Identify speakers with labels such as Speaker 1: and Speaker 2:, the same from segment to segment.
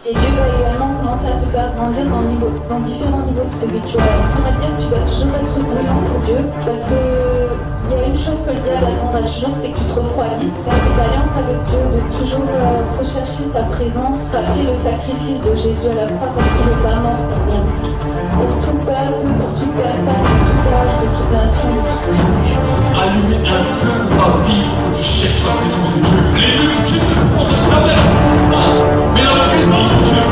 Speaker 1: Et Dieu va également commencer à te faire grandir dans différents niveaux spirituels. On va dire que tu dois toujours être bouillant pour Dieu, parce que il y a une chose que le diable attendra toujours, c'est que tu te refroidisses. Dans cette alliance avec Dieu, de toujours rechercher sa présence, rappeler le sacrifice de Jésus à la croix, parce qu'il n'est pas mort pour rien. Pour tout peuple, pour toute personne, de tout âge, de toute nation, de toute tribu.
Speaker 2: Allumer un feu dans ta vie où tu cherches la présence de Dieu. Les multitudes ne pourront te traverser, mais la présence de Dieu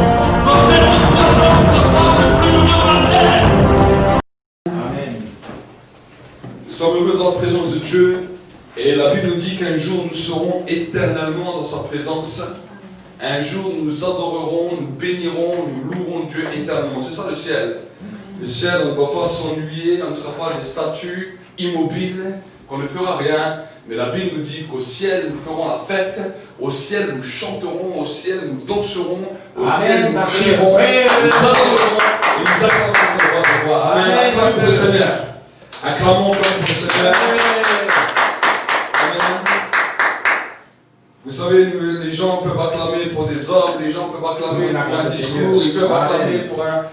Speaker 2: va faire de toi l'homme, la femme le plus heureux de la terre.
Speaker 3: Amen.
Speaker 4: Nous sommes heureux dans la présence de Dieu et la Bible nous dit qu'un jour nous serons éternellement dans sa présence. Un jour nous adorerons, nous bénirons, nous louerons Dieu éternellement. C'est ça le ciel. Le ciel, on ne va pas s'ennuyer, on ne sera pas des statues immobiles, qu'on ne fera rien. Mais la Bible nous dit qu'au ciel, nous ferons la fête. Au ciel, nous chanterons. Au ciel, nous danserons. Au ciel, nous crierons. Nous adorerons et nous acclamerons le roi des rois. Amen. Acclamons pour le Seigneur. Acclamons pour le Seigneur. Vous savez, les gens peuvent acclamer pour des hommes, les gens peuvent acclamer pour un discours, ils peuvent acclamer pour un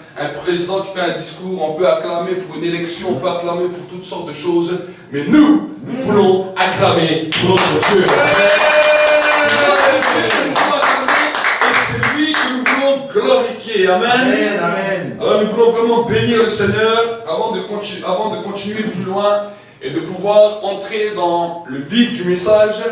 Speaker 4: président qui fait un discours, on peut acclamer pour une élection, on peut acclamer pour toutes sortes de choses, mais nous voulons acclamer pour notre Dieu. Et c'est lui que nous voulons glorifier. Amen.
Speaker 3: Amen.
Speaker 4: Alors nous voulons vraiment bénir le Seigneur avant de continuer plus loin et de pouvoir entrer dans le vif du message.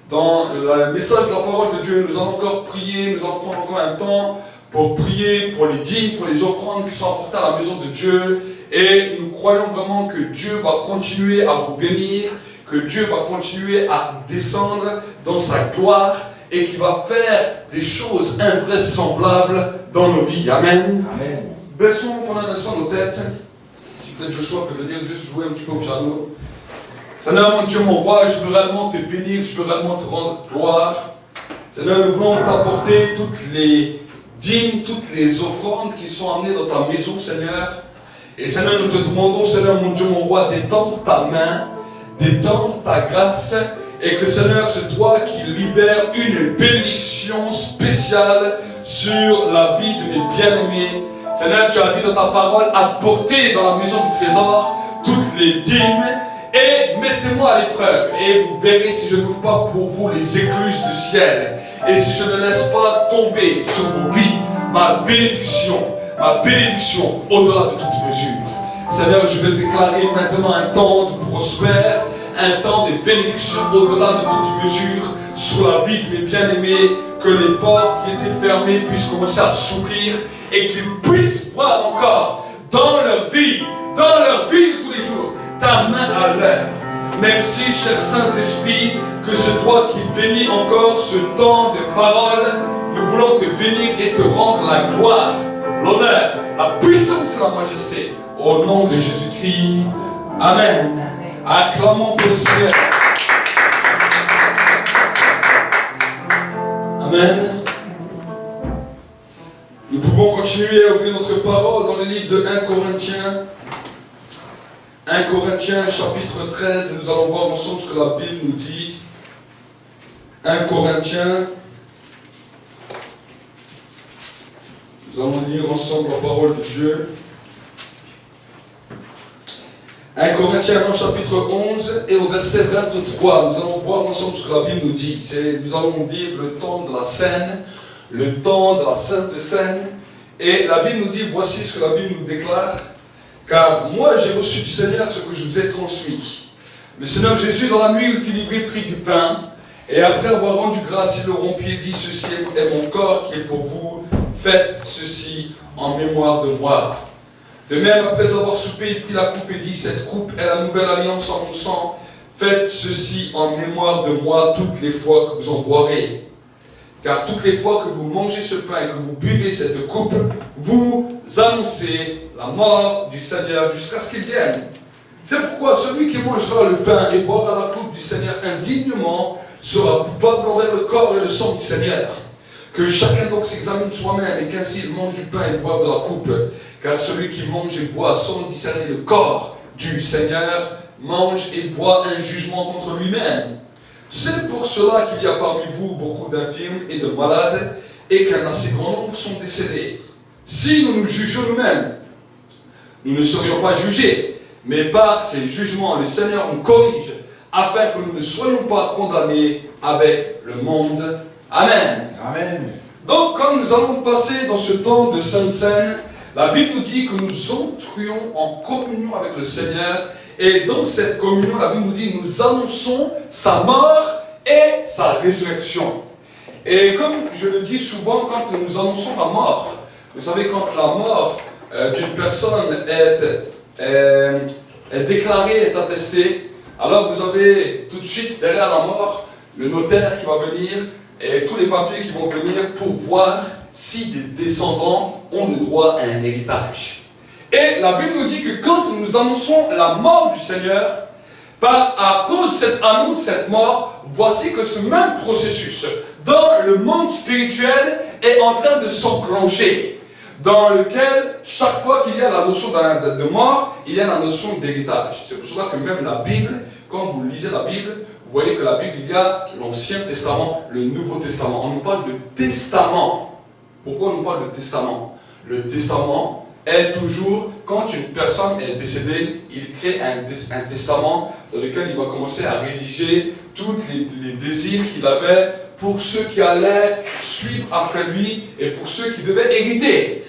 Speaker 4: Dans le message de la parole de Dieu, nous allons encore prier, nous allons prendre encore un temps pour prier pour les dîmes, pour les offrandes qui sont apportées à la maison de Dieu. Et nous croyons vraiment que Dieu va continuer à vous bénir, que Dieu va continuer à descendre dans sa gloire et qu'il va faire des choses invraisemblables dans nos vies. Amen.
Speaker 3: Amen.
Speaker 4: Baissons pendant un instant nos têtes. Si peut-être Joshua peut venir juste jouer un petit peu au piano. Seigneur, mon Dieu, mon roi, je veux réellement te bénir, je veux réellement te rendre gloire. Seigneur, nous voulons t'apporter toutes les dîmes, toutes les offrandes qui sont amenées dans ta maison, Seigneur. Et Seigneur, nous te demandons, Seigneur, mon Dieu, mon roi, d'étendre ta main, d'étendre ta grâce, et que, Seigneur, c'est toi qui libères une bénédiction spéciale sur la vie de mes bien-aimés. Seigneur, tu as dit dans ta parole, apportez dans la maison du trésor toutes les dîmes, et mettez-moi à l'épreuve, et vous verrez si je n'ouvre pas pour vous les écluses du ciel, et si je ne laisse pas tomber sur vos vies ma bénédiction au-delà de toute mesure. Seigneur, je vais déclarer maintenant un temps de prospère, un temps de bénédiction au-delà de toute mesure sur la vie de mes bien-aimés, que les portes qui étaient fermées puissent commencer à s'ouvrir et qu'ils puissent voir encore dans leur vie de tous les jours, ta main à l'œuvre. Merci, cher Saint-Esprit, que c'est toi qui bénis encore ce temps de parole. Nous voulons te bénir et te rendre la gloire, l'honneur, la puissance et la majesté. Au nom de Jésus-Christ. Amen. Acclamons pour le Seigneur. Amen. Nous pouvons continuer à ouvrir notre parole dans le livre de 1 Corinthiens. 1 Corinthiens chapitre 13, nous allons voir ensemble ce que la Bible nous dit. 1 Corinthiens. Nous allons lire ensemble la parole de Dieu. 1 Corinthiens chapitre 11 et au verset 23, nous allons voir ensemble ce que la Bible nous dit. Nous allons vivre le temps de la scène, le temps de la Sainte Seine. Et la Bible nous dit, voici ce que la Bible nous déclare. Car moi j'ai reçu du Seigneur ce que je vous ai transmis. Le Seigneur Jésus dans la nuit, il fit livrer, prit du pain. Et après avoir rendu grâce, il le rompit et dit, ceci est mon corps qui est pour vous. Faites ceci en mémoire de moi. De même, après avoir soupé, il prit la coupe et dit, cette coupe est la nouvelle alliance en mon sang. Faites ceci en mémoire de moi toutes les fois que vous en boirez. Car toutes les fois que vous mangez ce pain et que vous buvez cette coupe, vous annoncez la mort du Seigneur jusqu'à ce qu'il vienne. C'est pourquoi celui qui mangera le pain et boira la coupe du Seigneur indignement sera coupable envers le corps et le sang du Seigneur. Que chacun donc s'examine soi-même et qu'ainsi il mange du pain et boive de la coupe. Car celui qui mange et boit sans discerner le corps du Seigneur mange et boit un jugement contre lui-même. C'est pour cela qu'il y a parmi vous beaucoup d'infirmes et de malades, et qu'un assez grand nombre sont décédés. Si nous nous jugions nous-mêmes, nous ne serions pas jugés, mais par ces jugements, le Seigneur nous corrige afin que nous ne soyons pas condamnés avec le monde. Amen.
Speaker 3: Amen.
Speaker 4: Donc, quand nous allons passer dans ce temps de Sainte Seine, la Bible nous dit que nous entrions en communion avec le Seigneur. Et dans cette communion, la Bible nous dit nous annonçons sa mort et sa résurrection. Et comme je le dis souvent, quand nous annonçons la mort, vous savez, quand la mort d'une personne est déclarée, est attestée, alors vous avez tout de suite derrière la mort le notaire qui va venir et tous les papiers qui vont venir pour voir si des descendants ont le droit à un héritage. Et la Bible nous dit que quand nous annonçons la mort du Seigneur, à cause de cette annonce, cette mort, voici que ce même processus dans le monde spirituel est en train de s'enclencher, dans lequel chaque fois qu'il y a la notion de mort, il y a la notion d'héritage. C'est pour cela que même la Bible, quand vous lisez la Bible, vous voyez que la Bible, il y a l'Ancien Testament, le Nouveau Testament. On nous parle de testament. Pourquoi on nous parle de testament? Le testament est toujours, quand une personne est décédée, il crée un testament dans lequel il va commencer à rédiger tous les désirs qu'il avait pour ceux qui allaient suivre après lui et pour ceux qui devaient hériter.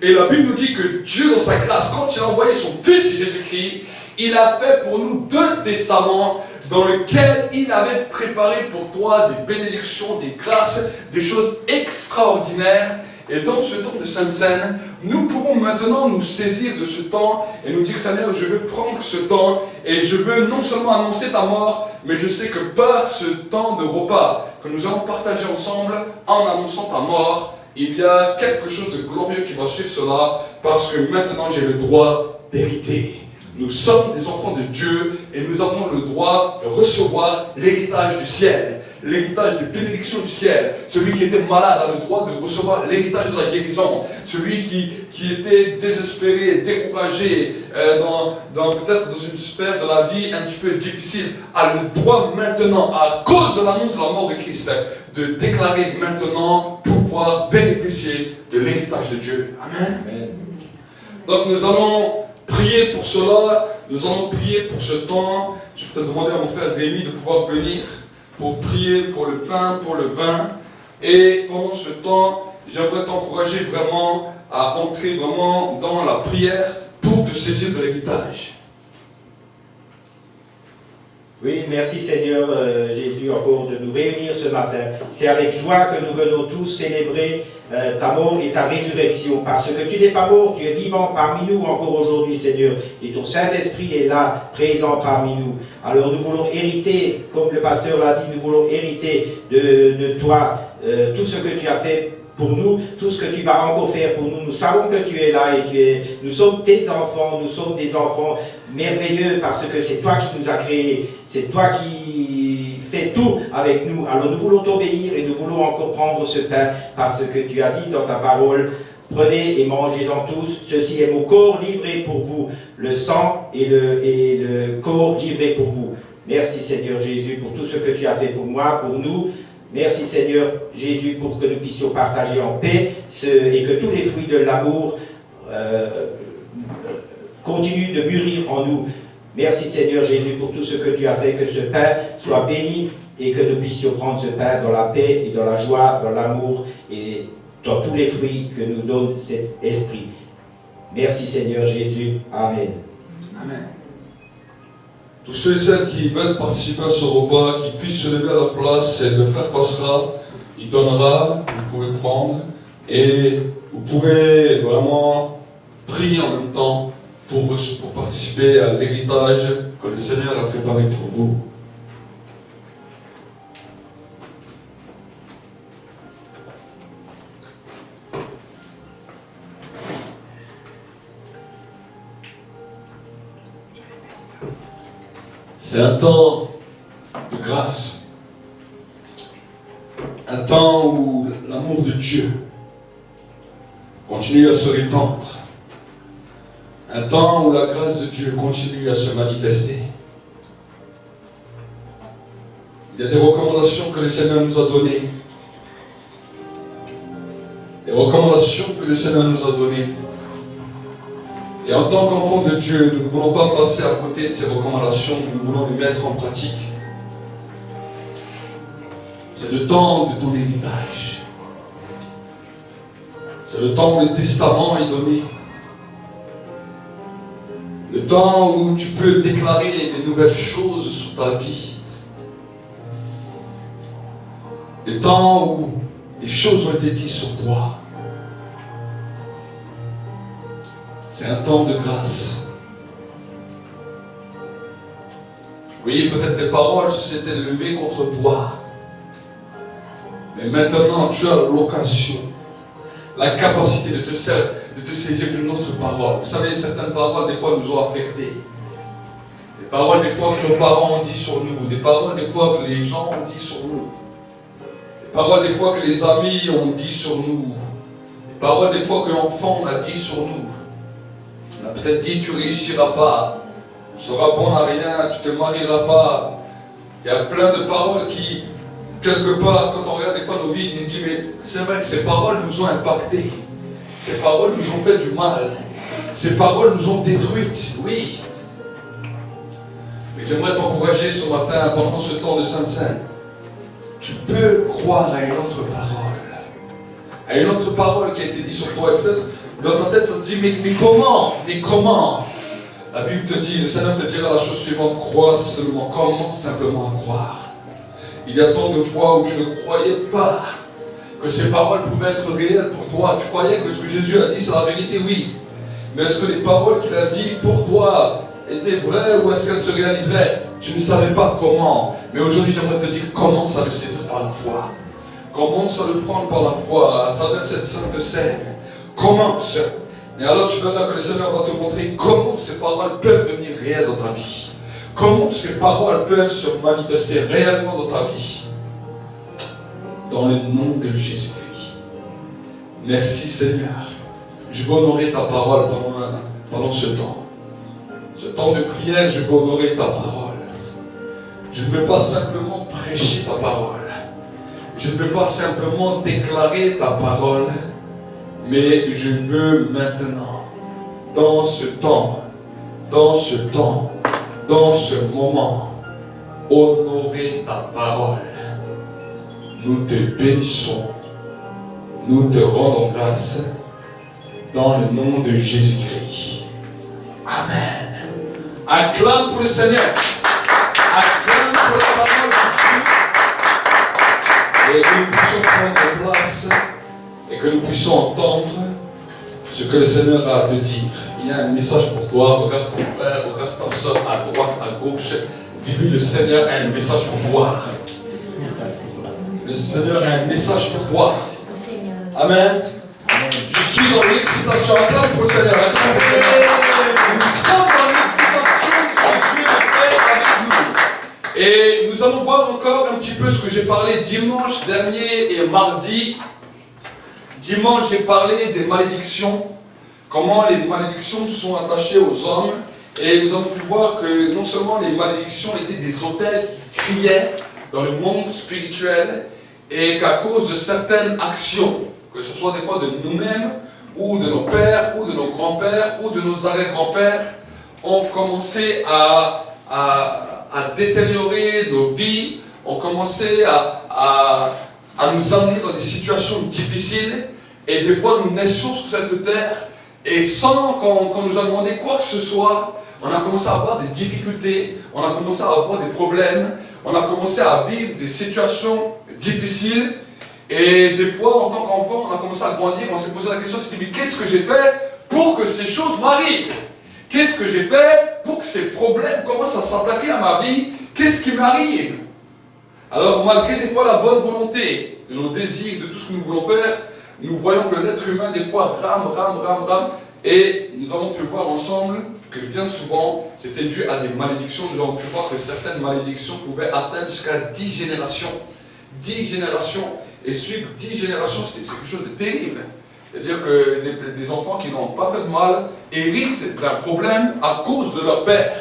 Speaker 4: Et la Bible nous dit que Dieu, dans sa grâce, quand il a envoyé son Fils Jésus-Christ, il a fait pour nous 2 testaments dans lesquels il avait préparé pour toi des bénédictions, des grâces, des choses extraordinaires. Et dans ce temps de Sainte Seine, nous pouvons maintenant nous saisir de ce temps et nous dire, Seigneur, je veux prendre ce temps et je veux non seulement annoncer ta mort, mais je sais que par ce temps de repas que nous allons partager ensemble, en annonçant ta mort, il y a quelque chose de glorieux qui va suivre cela, parce que maintenant j'ai le droit d'hériter. Nous sommes des enfants de Dieu et nous avons le droit de recevoir l'héritage du ciel, l'héritage de bénédiction du ciel. Celui qui était malade a le droit de recevoir l'héritage de la guérison. Celui qui était désespéré, découragé, peut-être dans une sphère de la vie un petit peu difficile, a le droit maintenant, à cause de l'annonce de la mort de Christ, de déclarer maintenant pouvoir bénéficier de l'héritage de Dieu. Amen.
Speaker 3: Amen.
Speaker 4: Donc nous allons prier pour cela, nous allons prier pour ce temps. Je vais peut-être demander à mon frère Rémi de pouvoir venir pour prier pour le pain, pour le vin. Et pendant ce temps, j'aimerais t'encourager vraiment à entrer vraiment dans la prière pour te saisir de l'héritage.
Speaker 3: Oui, merci Seigneur Jésus encore de nous réunir ce matin. C'est avec joie que nous venons tous célébrer ta mort et ta résurrection, parce que tu n'es pas mort, tu es vivant parmi nous encore aujourd'hui Seigneur, et ton Saint-Esprit est là, présent parmi nous. Alors nous voulons hériter, comme le pasteur l'a dit, nous voulons hériter de toi tout ce que tu as fait pour nous, tout ce que tu vas encore faire pour nous. Nous savons que tu es là et nous sommes tes enfants, nous sommes des enfants merveilleux parce que c'est toi qui nous as créés, c'est toi qui fais tout avec nous. Alors nous voulons t'obéir et nous voulons encore prendre ce pain parce que tu as dit dans ta parole, prenez et mangez-en tous, ceci est mon corps livré pour vous, le sang et le corps livré pour vous. Merci Seigneur Jésus pour tout ce que tu as fait pour moi, pour nous. Merci Seigneur Jésus pour que nous puissions partager en paix et que tous les fruits de l'amour continuent de mûrir en nous. Merci Seigneur Jésus pour tout ce que tu as fait, que ce pain soit béni et que nous puissions prendre ce pain dans la paix et dans la joie, dans l'amour et dans tous les fruits que nous donne cet esprit. Merci Seigneur Jésus. Amen.
Speaker 4: Amen. Tous ceux et celles qui veulent participer à ce repas, qui puissent se lever à leur place, et le frère passera, il donnera, vous pouvez prendre, et vous pourrez vraiment prier en même temps pour participer à l'héritage que le Seigneur a préparé pour vous. C'est un temps de grâce, un temps où l'amour de Dieu continue à se répandre, un temps où la grâce de Dieu continue à se manifester. Il y a des recommandations que le Seigneur nous a données les recommandations que le Seigneur nous a données. Et en tant qu'enfants de Dieu, nous ne voulons pas passer à côté de ces recommandations, nous voulons les mettre en pratique. C'est le temps de ton héritage. C'est le temps où le testament est donné. Le temps où tu peux déclarer des nouvelles choses sur ta vie. Le temps où des choses ont été dites sur toi. C'est un temps de grâce. Oui, peut-être des paroles s'étaient levées contre toi. Mais maintenant, tu as l'occasion, la capacité de te saisir d'une autre parole. Vous savez, certaines paroles, des fois, nous ont affectés. Des paroles, des fois, que nos parents ont dit sur nous. Des paroles, des fois, que les gens ont dit sur nous. Des paroles, des fois, que les amis ont dit sur nous. Des paroles, des fois, que l'enfant on a dit sur nous. On a peut-être dit, tu ne réussiras pas. Tu seras bon à rien, tu ne te marieras pas. Il y a plein de paroles qui, quelque part, quand on regarde des fois nos vies, nous dit, mais c'est vrai que ces paroles nous ont impactés. Ces paroles nous ont fait du mal. Ces paroles nous ont détruites, oui. Mais j'aimerais t'encourager ce matin, pendant ce temps de Sainte-Seine. Tu peux croire à une autre parole. À une autre parole qui a été dite sur toi. Et peut-être, dans ta tête, tu te dis, mais comment? Mais comment? La Bible te dit, le Seigneur te dira la chose suivante, crois seulement, commence simplement à croire. Il y a tant de fois où tu ne croyais pas que ces paroles pouvaient être réelles pour toi. Tu croyais que ce que Jésus a dit, c'est la vérité, oui. Mais est-ce que les paroles qu'il a dites pour toi étaient vraies ou est-ce qu'elles se réaliseraient? Tu ne savais pas comment. Mais aujourd'hui, j'aimerais te dire, commence à le saisir par la foi. Commence à le prendre par la foi à travers cette sainte scène. Commence. Et alors tu verras que le Seigneur va te montrer comment ces paroles peuvent devenir réelles dans ta vie. Comment ces paroles peuvent se manifester réellement dans ta vie. Dans le nom de Jésus-Christ. Merci Seigneur. Je veux honorer ta parole pendant ce temps. Ce temps de prière, je veux honorer ta parole. Je ne veux pas simplement prêcher ta parole. Je ne veux pas simplement déclarer ta parole. Mais je veux maintenant, dans ce moment, honorer ta parole. Nous te bénissons, nous te rendons grâce, dans le nom de Jésus-Christ. Amen. Acclame pour le Seigneur. Acclame pour la parole de Dieu. Et que nous puissions prendre place. Et que nous puissions entendre ce que le Seigneur a à te dire. Il y a un message pour toi. Regarde ton frère, regarde ta soeur à droite, à gauche. Dis-lui, le Seigneur a un message pour toi. Le Seigneur a un message pour toi. Amen. Je suis dans l'excitation. Acclame pour le Seigneur. Acclame pour le Seigneur. Nous sommes dans l'excitation que Dieu fait avec nous. Et nous allons voir encore un petit peu ce que j'ai parlé dimanche dernier et mardi. Dimanche, j'ai parlé des malédictions, comment les malédictions sont attachées aux hommes. Et nous avons pu voir que non seulement les malédictions étaient des autels qui criaient dans le monde spirituel, et qu'à cause de certaines actions, que ce soit des fois de nous-mêmes, ou de nos pères, ou de nos grands-pères, ou de nos arrière-grands-pères, ont commencé à détériorer nos vies, ont commencé à nous amener dans des situations difficiles. Et des fois, nous naissions sur cette terre et sans qu'on nous a demandé quoi que ce soit, on a commencé à avoir des difficultés, on a commencé à avoir des problèmes, on a commencé à vivre des situations difficiles. Et des fois, en tant qu'enfant, on a commencé à grandir, on s'est posé la question, mais qu'est-ce que j'ai fait pour que ces choses m'arrivent? Qu'est-ce que j'ai fait pour que ces problèmes commencent à s'attaquer à ma vie? Qu'est-ce qui m'arrive? Alors, malgré des fois la bonne volonté de nos désirs, de tout ce que nous voulons faire, nous voyons que l'être humain, des fois, rame. Et nous avons pu voir ensemble que bien souvent, c'était dû à des malédictions. Nous avons pu voir que certaines malédictions pouvaient atteindre jusqu'à 10 générations. 10 générations. Et suivre 10 générations, c'est quelque chose de terrible. C'est-à-dire que des enfants qui n'ont pas fait de mal héritent d'un problème à cause de leur père.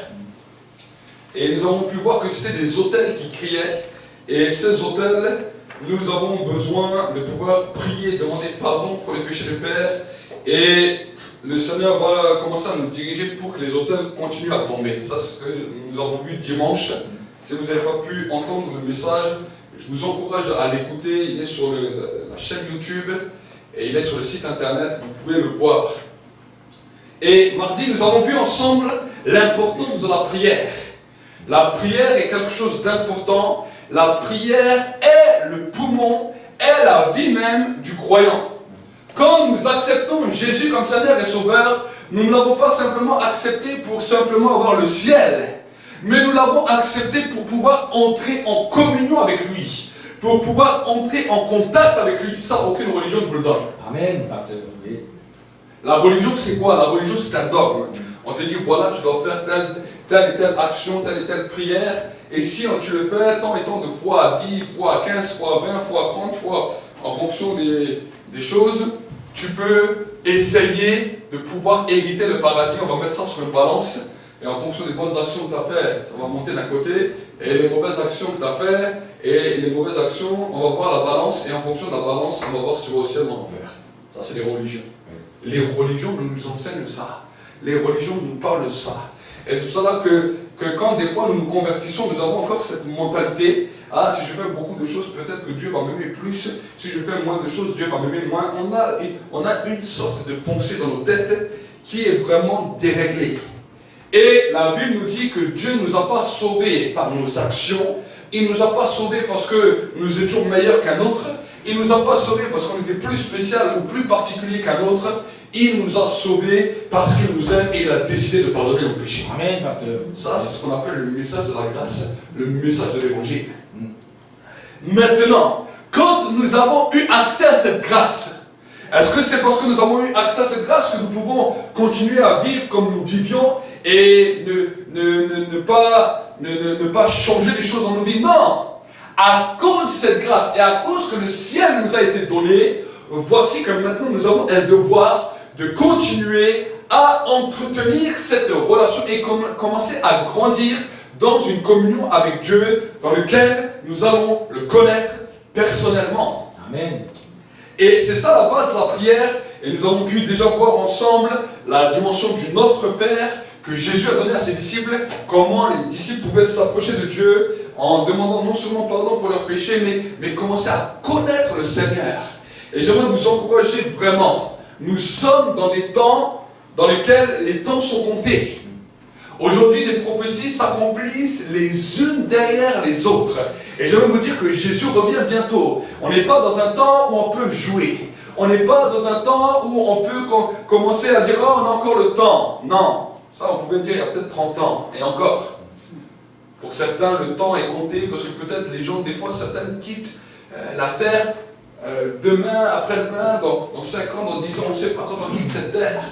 Speaker 4: Et nous avons pu voir que c'était des autels qui criaient. Et ces autels, nous avons besoin de pouvoir prier, demander pardon pour les péchés de Père. Et le Seigneur va commencer à nous diriger pour que les autels continuent à tomber. Ça, c'est ce que nous avons vu dimanche. Si vous n'avez pas pu entendre le message, je vous encourage à l'écouter. Il est sur la chaîne YouTube et il est sur le site internet. Vous pouvez le voir. Et mardi, nous avons vu ensemble l'importance de la prière. La prière est quelque chose d'important. La prière est le poumon, est la vie même du croyant. Quand nous acceptons Jésus comme Seigneur et Sauveur, nous ne l'avons pas simplement accepté pour simplement avoir le ciel, mais nous l'avons accepté pour pouvoir entrer en communion avec lui, pour pouvoir entrer en contact avec lui. Ça, aucune religion ne vous le donne.
Speaker 3: Amen, pasteur. Oui.
Speaker 4: La religion, c'est quoi? La religion, c'est un dogme. On te dit, voilà, tu dois faire telle et telle action, telle et telle prière, et si tu le fais tant et tant de fois, 10 fois, 15 fois, 20 fois, 30 fois, en fonction des choses, tu peux essayer de pouvoir hériter le paradis. On va mettre ça sur une balance, et en fonction des bonnes actions que tu as faites, ça va monter d'un côté, et les mauvaises actions que tu as faites, et les mauvaises actions, on va voir la balance, et en fonction de la balance, on va voir si tu vas au ciel ou en enfer. Ça, c'est les religions. Les religions nous enseignent ça. Les religions nous parlent de ça. Et c'est pour cela que quand des fois nous nous convertissons, nous avons encore cette mentalité. Ah, si je fais beaucoup de choses, peut-être que Dieu va m'aimer plus. Si je fais moins de choses, Dieu va m'aimer moins. On a une sorte de pensée dans nos têtes qui est vraiment déréglée. Et la Bible nous dit que Dieu ne nous a pas sauvés par nos actions. Il ne nous a pas sauvés parce que nous étions meilleurs qu'un autre. Il ne nous a pas sauvés parce qu'on était plus spécial ou plus particulier qu'un autre. Il nous a sauvés parce qu'il nous aime et il a décidé de pardonner nos péchés.
Speaker 3: Amen, pasteur.
Speaker 4: Ça, c'est ce qu'on appelle le message de la grâce, le message de l'évangile. Maintenant, quand nous avons eu accès à cette grâce, est-ce que c'est parce que nous avons eu accès à cette grâce que nous pouvons continuer à vivre comme nous vivions et ne pas changer les choses dans nos vies? Non! À cause de cette grâce et à cause que le ciel nous a été donné, voici que maintenant nous avons un devoir de continuer à entretenir cette relation et commencer à grandir dans une communion avec Dieu dans laquelle nous allons le connaître personnellement.
Speaker 3: Amen.
Speaker 4: Et c'est ça la base de la prière. Et nous avons pu déjà voir ensemble la dimension du Notre Père que Jésus a donné à ses disciples, comment les disciples pouvaient s'approcher de Dieu en demandant non seulement pardon pour leurs péchés, mais commencer à connaître le Seigneur. Et j'aimerais vous encourager vraiment. Nous sommes dans des temps dans lesquels les temps sont comptés. Aujourd'hui, des prophéties s'accomplissent les unes derrière les autres. Et j'aimerais vous dire que Jésus revient bientôt. On n'est pas dans un temps où on peut jouer. On n'est pas dans un temps où on peut commencer à dire « Oh, on a encore le temps ». Non. Ça, on pouvait dire il y a peut-être 30 ans, et encore. Pour certains, le temps est compté, parce que peut-être les gens, des fois, certains quittent la terre demain, après-demain, dans 5 ans, dans 10 ans, on ne sait pas quand on quitte cette terre.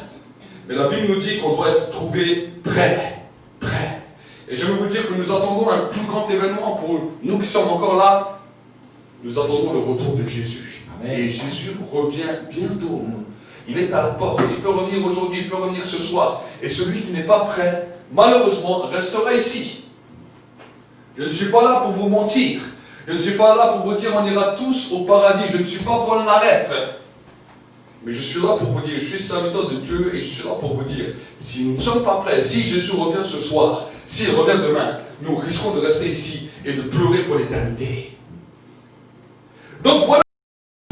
Speaker 4: Mais la Bible nous dit qu'on doit être trouvé prêt. Et je veux vous dire que nous attendons un plus grand événement pour nous qui sommes encore là. Nous attendons le retour de Jésus. Amen. Et Jésus revient bientôt. Il est à la porte, il peut revenir aujourd'hui, il peut revenir ce soir. Et celui qui n'est pas prêt, malheureusement, restera ici. Je ne suis pas là pour vous mentir. Je ne suis pas là pour vous dire on ira tous au paradis. Je ne suis pas Paul Naref. Mais je suis là pour vous dire, je suis serviteur de Dieu et je suis là pour vous dire, si nous ne sommes pas prêts, si Jésus revient ce soir, s'il revient demain, nous risquons de rester ici et de pleurer pour l'éternité. Donc voilà,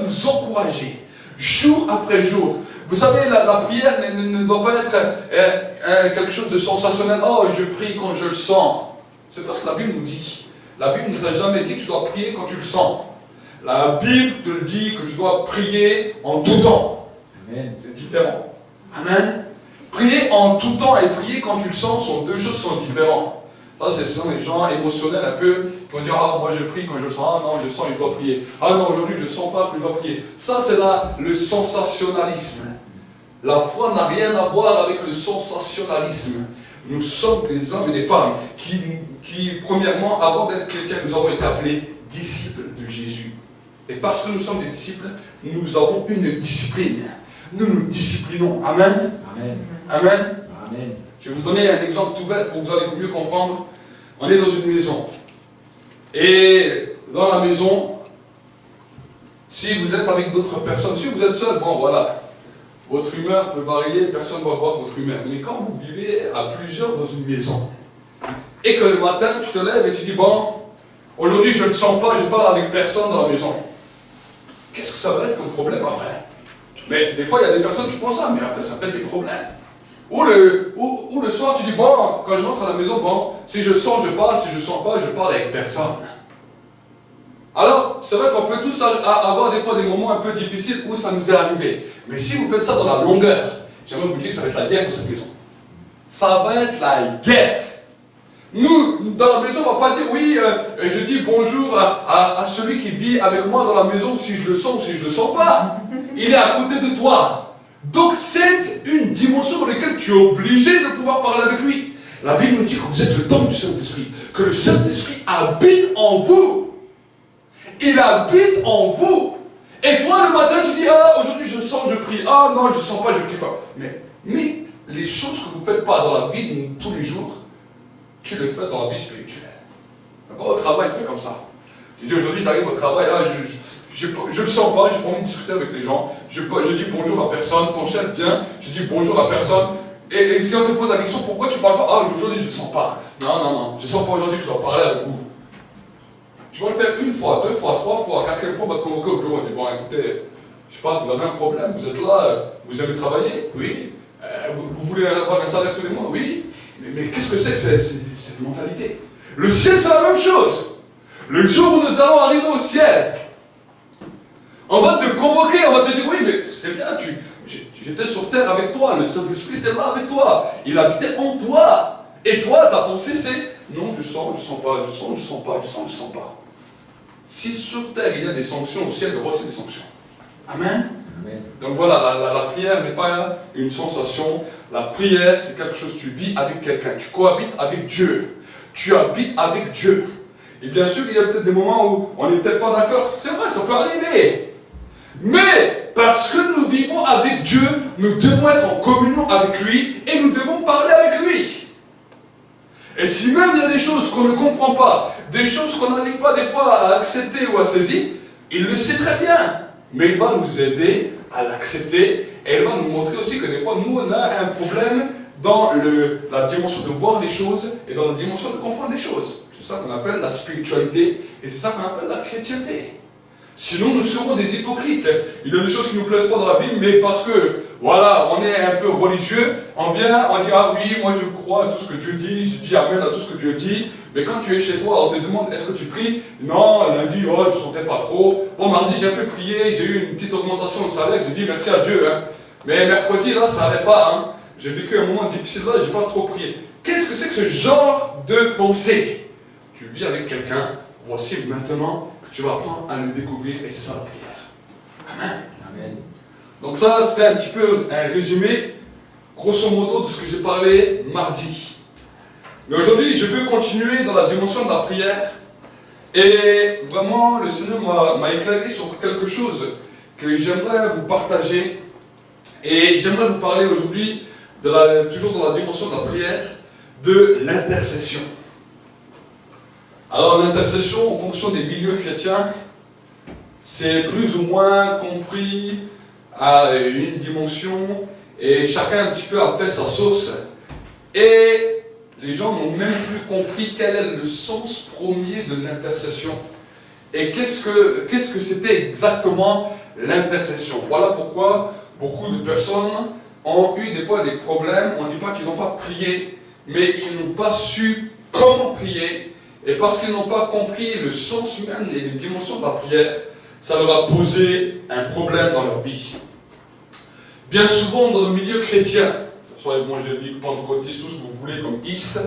Speaker 4: nous encourager, jour après jour. Vous savez, la prière ne doit pas être quelque chose de sensationnel. Oh, je prie quand je le sens. C'est parce que la Bible nous dit. La Bible ne nous a jamais dit que tu dois prier quand tu le sens. La Bible te dit que tu dois prier en tout temps. Amen. C'est différent. Amen. Prier en tout temps et prier quand tu le sens sont deux choses qui sont différentes. Ça, ce sont les gens émotionnels un peu qui vont dire « Ah, moi je prie quand je le sens. Ah non, je sens et je dois prier. Ah non, aujourd'hui je ne sens pas que je dois prier. » Ça, c'est là le sensationnalisme. La foi n'a rien à voir avec le sensationnalisme. Nous sommes des hommes et des femmes qui premièrement, avant d'être chrétiens, nous avons été appelés disciples de Jésus. Et parce que nous sommes des disciples, nous avons une discipline. Nous nous disciplinons. Amen. Amen. Amen. Amen. Je vais vous donner un exemple tout bête pour que vous allez mieux comprendre. On est dans une maison. Et dans la maison, Si vous êtes avec d'autres personnes, si vous êtes seul, bon voilà, votre humeur peut varier, personne ne va voir votre humeur. Mais quand vous vivez à plusieurs dans une maison, et que le matin tu te lèves et tu dis, bon, aujourd'hui je ne le sens pas, je parle avec personne dans la maison. Qu'est-ce que ça va être comme problème après? Mais des fois il y a des personnes qui font ça, mais après ça fait des problèmes. Ou le soir tu dis, bon, quand je rentre à la maison, bon, si je sens, je parle, si je sens pas, je parle avec personne. Alors, c'est vrai qu'on peut tous avoir des fois des moments un peu difficiles où ça nous est arrivé. Mais si vous faites ça dans la longueur, j'aimerais vous dire que ça va être la guerre dans cette maison. Ça va être la guerre. Nous, dans la maison, on ne va pas dire, oui, je dis bonjour à celui qui vit avec moi dans la maison, si je le sens ou si je ne le sens pas. Il est à côté de toi. Donc, c'est une dimension dans laquelle tu es obligé de pouvoir parler avec lui. La Bible nous dit que vous êtes le temple du Saint-Esprit, que le Saint-Esprit habite en vous. Il habite en vous. Et toi, le matin, tu dis, ah, aujourd'hui je sens, je prie. Ah, non, je ne sens pas, je ne prie pas. Mais les choses que vous ne faites pas dans la vie de tous les jours, tu les fais dans la vie spirituelle. Au travail, tu fais comme ça. Tu dis, aujourd'hui, j'arrive au travail, ah, je ne le sens pas, j'ai pas envie de discuter avec les gens. Je dis bonjour à personne. Ton chef vient, je dis bonjour à personne. Et si on te pose la question, pourquoi tu ne parles pas? Ah, aujourd'hui, je ne sens pas. Non, je ne sens pas aujourd'hui que je dois parler avec vous. Tu vas le faire une fois, deux fois, trois fois, quatrième fois, on va te convoquer au bureau. On dit, bon, écoutez, je sais pas, vous avez un problème, vous êtes là, vous aimez travailler? Oui. Vous voulez avoir un salaire tous les mois? Oui. Mais qu'est-ce que c'est que cette mentalité? Le ciel, c'est la même chose. Le jour où nous allons arriver au ciel, on va te convoquer, on va te dire, oui, mais c'est bien, j'étais sur terre avec toi, le Saint-Esprit était là avec toi, il habitait en toi. Et toi, ta pensée, c'est, non, je sens pas, je sens pas. Si sur terre il y a des sanctions, au ciel, le roi, c'est des sanctions. Amen. Amen. Donc voilà, la prière n'est pas une sensation. La prière, c'est quelque chose, tu vis avec quelqu'un, tu cohabites avec Dieu. Tu habites avec Dieu. Et bien sûr, il y a peut-être des moments où on n'est peut-être pas d'accord. C'est vrai, ça peut arriver. Mais, parce que nous vivons avec Dieu, nous devons être en communion avec lui et nous devons parler avec lui. Et si même il y a des choses qu'on ne comprend pas, des choses qu'on n'arrive pas des fois à accepter ou à saisir, il le sait très bien. Mais il va nous aider à l'accepter et il va nous montrer aussi que des fois, nous, on a un problème dans la dimension de voir les choses et dans la dimension de comprendre les choses. C'est ça qu'on appelle la spiritualité et c'est ça qu'on appelle la chrétienté. Sinon, nous serons des hypocrites. Il y a des choses qui ne nous plaisent pas dans la Bible, mais parce que, voilà, on est un peu religieux, on vient, on dit, ah oui, moi je crois à tout ce que Dieu dit, je dis amen à tout ce que Dieu dit, mais quand tu es chez toi, on te demande, est-ce que tu pries? Non, lundi, oh, je ne sentais pas trop. Bon, mardi, j'ai un peu prié, j'ai eu une petite augmentation de salaire, j'ai dit merci à Dieu, hein. Mais mercredi, là, ça n'allait pas, hein. J'ai vécu un moment difficile là, je n'ai pas trop prié. Qu'est-ce que c'est que ce genre de pensée? Tu vis avec quelqu'un, voici maintenant, tu vas apprendre à le découvrir et c'est ça la prière. Amen. Amen. Donc ça, c'était un petit peu un résumé, grosso modo, de ce que j'ai parlé mardi. Mais aujourd'hui, je veux continuer dans la dimension de la prière. Et vraiment, le Seigneur m'a éclairé sur quelque chose que j'aimerais vous partager. Et j'aimerais vous parler aujourd'hui, toujours dans la dimension de la prière, de l'intercession. Alors l'intercession, en fonction des milieux chrétiens, c'est plus ou moins compris à une dimension et chacun un petit peu a fait sa sauce. Et les gens n'ont même plus compris quel est le sens premier de l'intercession. Et qu'est-ce que c'était exactement l'intercession? Voilà pourquoi beaucoup de personnes ont eu des fois des problèmes. On ne dit pas qu'ils n'ont pas prié, mais ils n'ont pas su comment prier. Et parce qu'ils n'ont pas compris le sens même et les dimensions de la prière, ça leur a posé un problème dans leur vie. Bien souvent dans le milieu chrétien, soit évangélique, pentecôtiste, tout ce que vous voulez comme iste,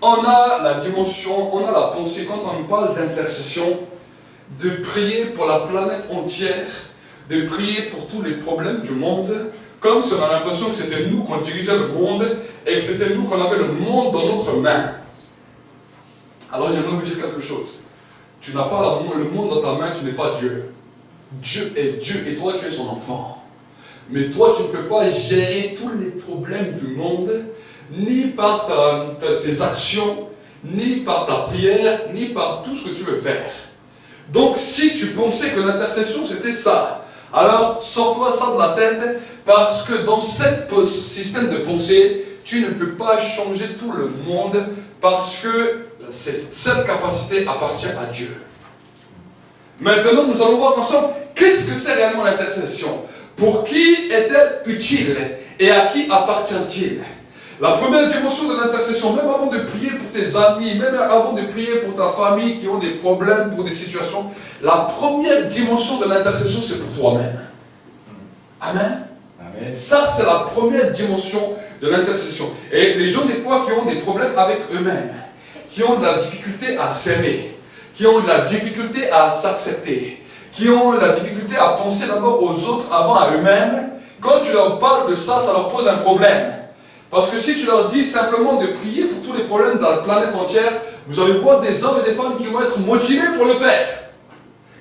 Speaker 4: on a la dimension, on a la pensée, quand on parle d'intercession, de prier pour la planète entière, de prier pour tous les problèmes du monde, comme si on a l'impression que c'était nous qu'on dirigeait le monde et que c'était nous qu'on avait le monde dans notre main. Alors j'aimerais vous dire quelque chose. Tu n'as pas le monde dans ta main, tu n'es pas Dieu. Dieu est Dieu et toi tu es son enfant. Mais toi tu ne peux pas gérer tous les problèmes du monde, ni par tes actions, ni par ta prière, ni par tout ce que tu veux faire. Donc si tu pensais que l'intercession c'était ça, alors sors-toi ça de la tête, parce que dans ce système de pensée, tu ne peux pas changer tout le monde, parce que cette capacité appartient à Dieu. Maintenant, nous allons voir ensemble qu'est-ce que c'est réellement l'intercession. Pour qui est-elle utile et à qui appartient-il? La première dimension de l'intercession, même avant de prier pour tes amis, même avant de prier pour ta famille qui ont des problèmes, pour des situations, la première dimension de l'intercession, c'est pour toi-même. Amen.
Speaker 3: Amen.
Speaker 4: Ça, c'est la première dimension de l'intercession. Et les gens, des fois, qui ont des problèmes avec eux-mêmes, qui ont de la difficulté à s'aimer, qui ont de la difficulté à s'accepter, qui ont la difficulté à penser d'abord aux autres avant à eux-mêmes, quand tu leur parles de ça, ça leur pose un problème. Parce que si tu leur dis simplement de prier pour tous les problèmes de la planète entière, vous allez voir des hommes et des femmes qui vont être motivés pour le faire.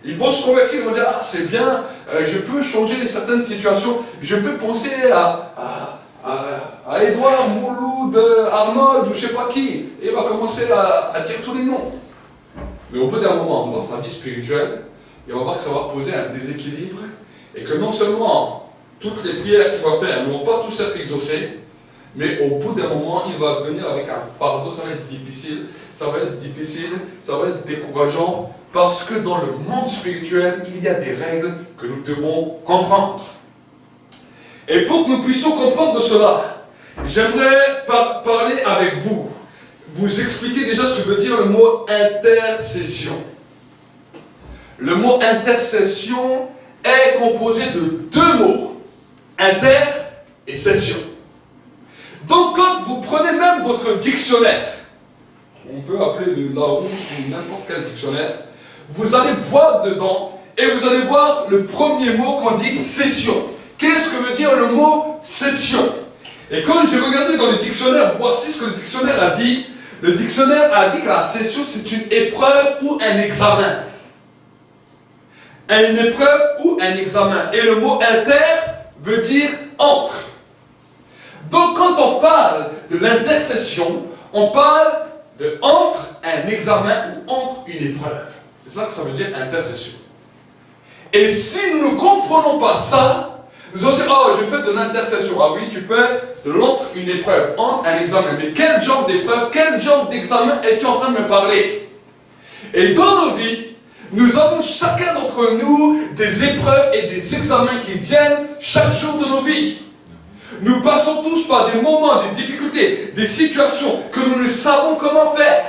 Speaker 4: Ils vont se convertir, ils vont dire, ah c'est bien, je peux changer certaines situations, je peux penser à Edouard, Mouloud, Arnold ou je ne sais pas qui. Et il va commencer à dire tous les noms. Mais au bout d'un moment, dans sa vie spirituelle, il va voir que ça va poser un déséquilibre et que non seulement toutes les prières qu'il va faire ne vont pas tous être exaucées, mais au bout d'un moment, il va venir avec un fardeau, ça va être difficile, ça va être décourageant, parce que dans le monde spirituel, il y a des règles que nous devons comprendre. Et pour que nous puissions comprendre cela, j'aimerais parler avec vous, vous expliquer déjà ce que veut dire le mot intercession. Le mot intercession est composé de deux mots, inter et cession. Donc quand vous prenez même votre dictionnaire, on peut appeler le Larousse ou n'importe quel dictionnaire, vous allez voir dedans et vous allez voir le premier mot qu'on dit cession. Qu'est-ce que veut dire le mot cession? Et quand j'ai regardé dans le dictionnaire, voici ce que le dictionnaire a dit. Le dictionnaire a dit que la cession c'est une épreuve ou un examen. Une épreuve ou un examen. Et le mot inter veut dire entre. Donc quand on parle de l'intercession, on parle de entre un examen ou entre une épreuve. C'est ça que ça veut dire intercession. Et si nous ne comprenons pas ça, nous allons dire, oh je fais de l'intercession. Ah oui, tu fais de l'entre une épreuve, entre un examen. Mais quel genre d'épreuve, quel genre d'examen es-tu en train de me parler? Et dans nos vies, nous avons chacun d'entre nous des épreuves et des examens qui viennent chaque jour de nos vies. Nous passons tous par des moments, des difficultés, des situations que nous ne savons comment faire.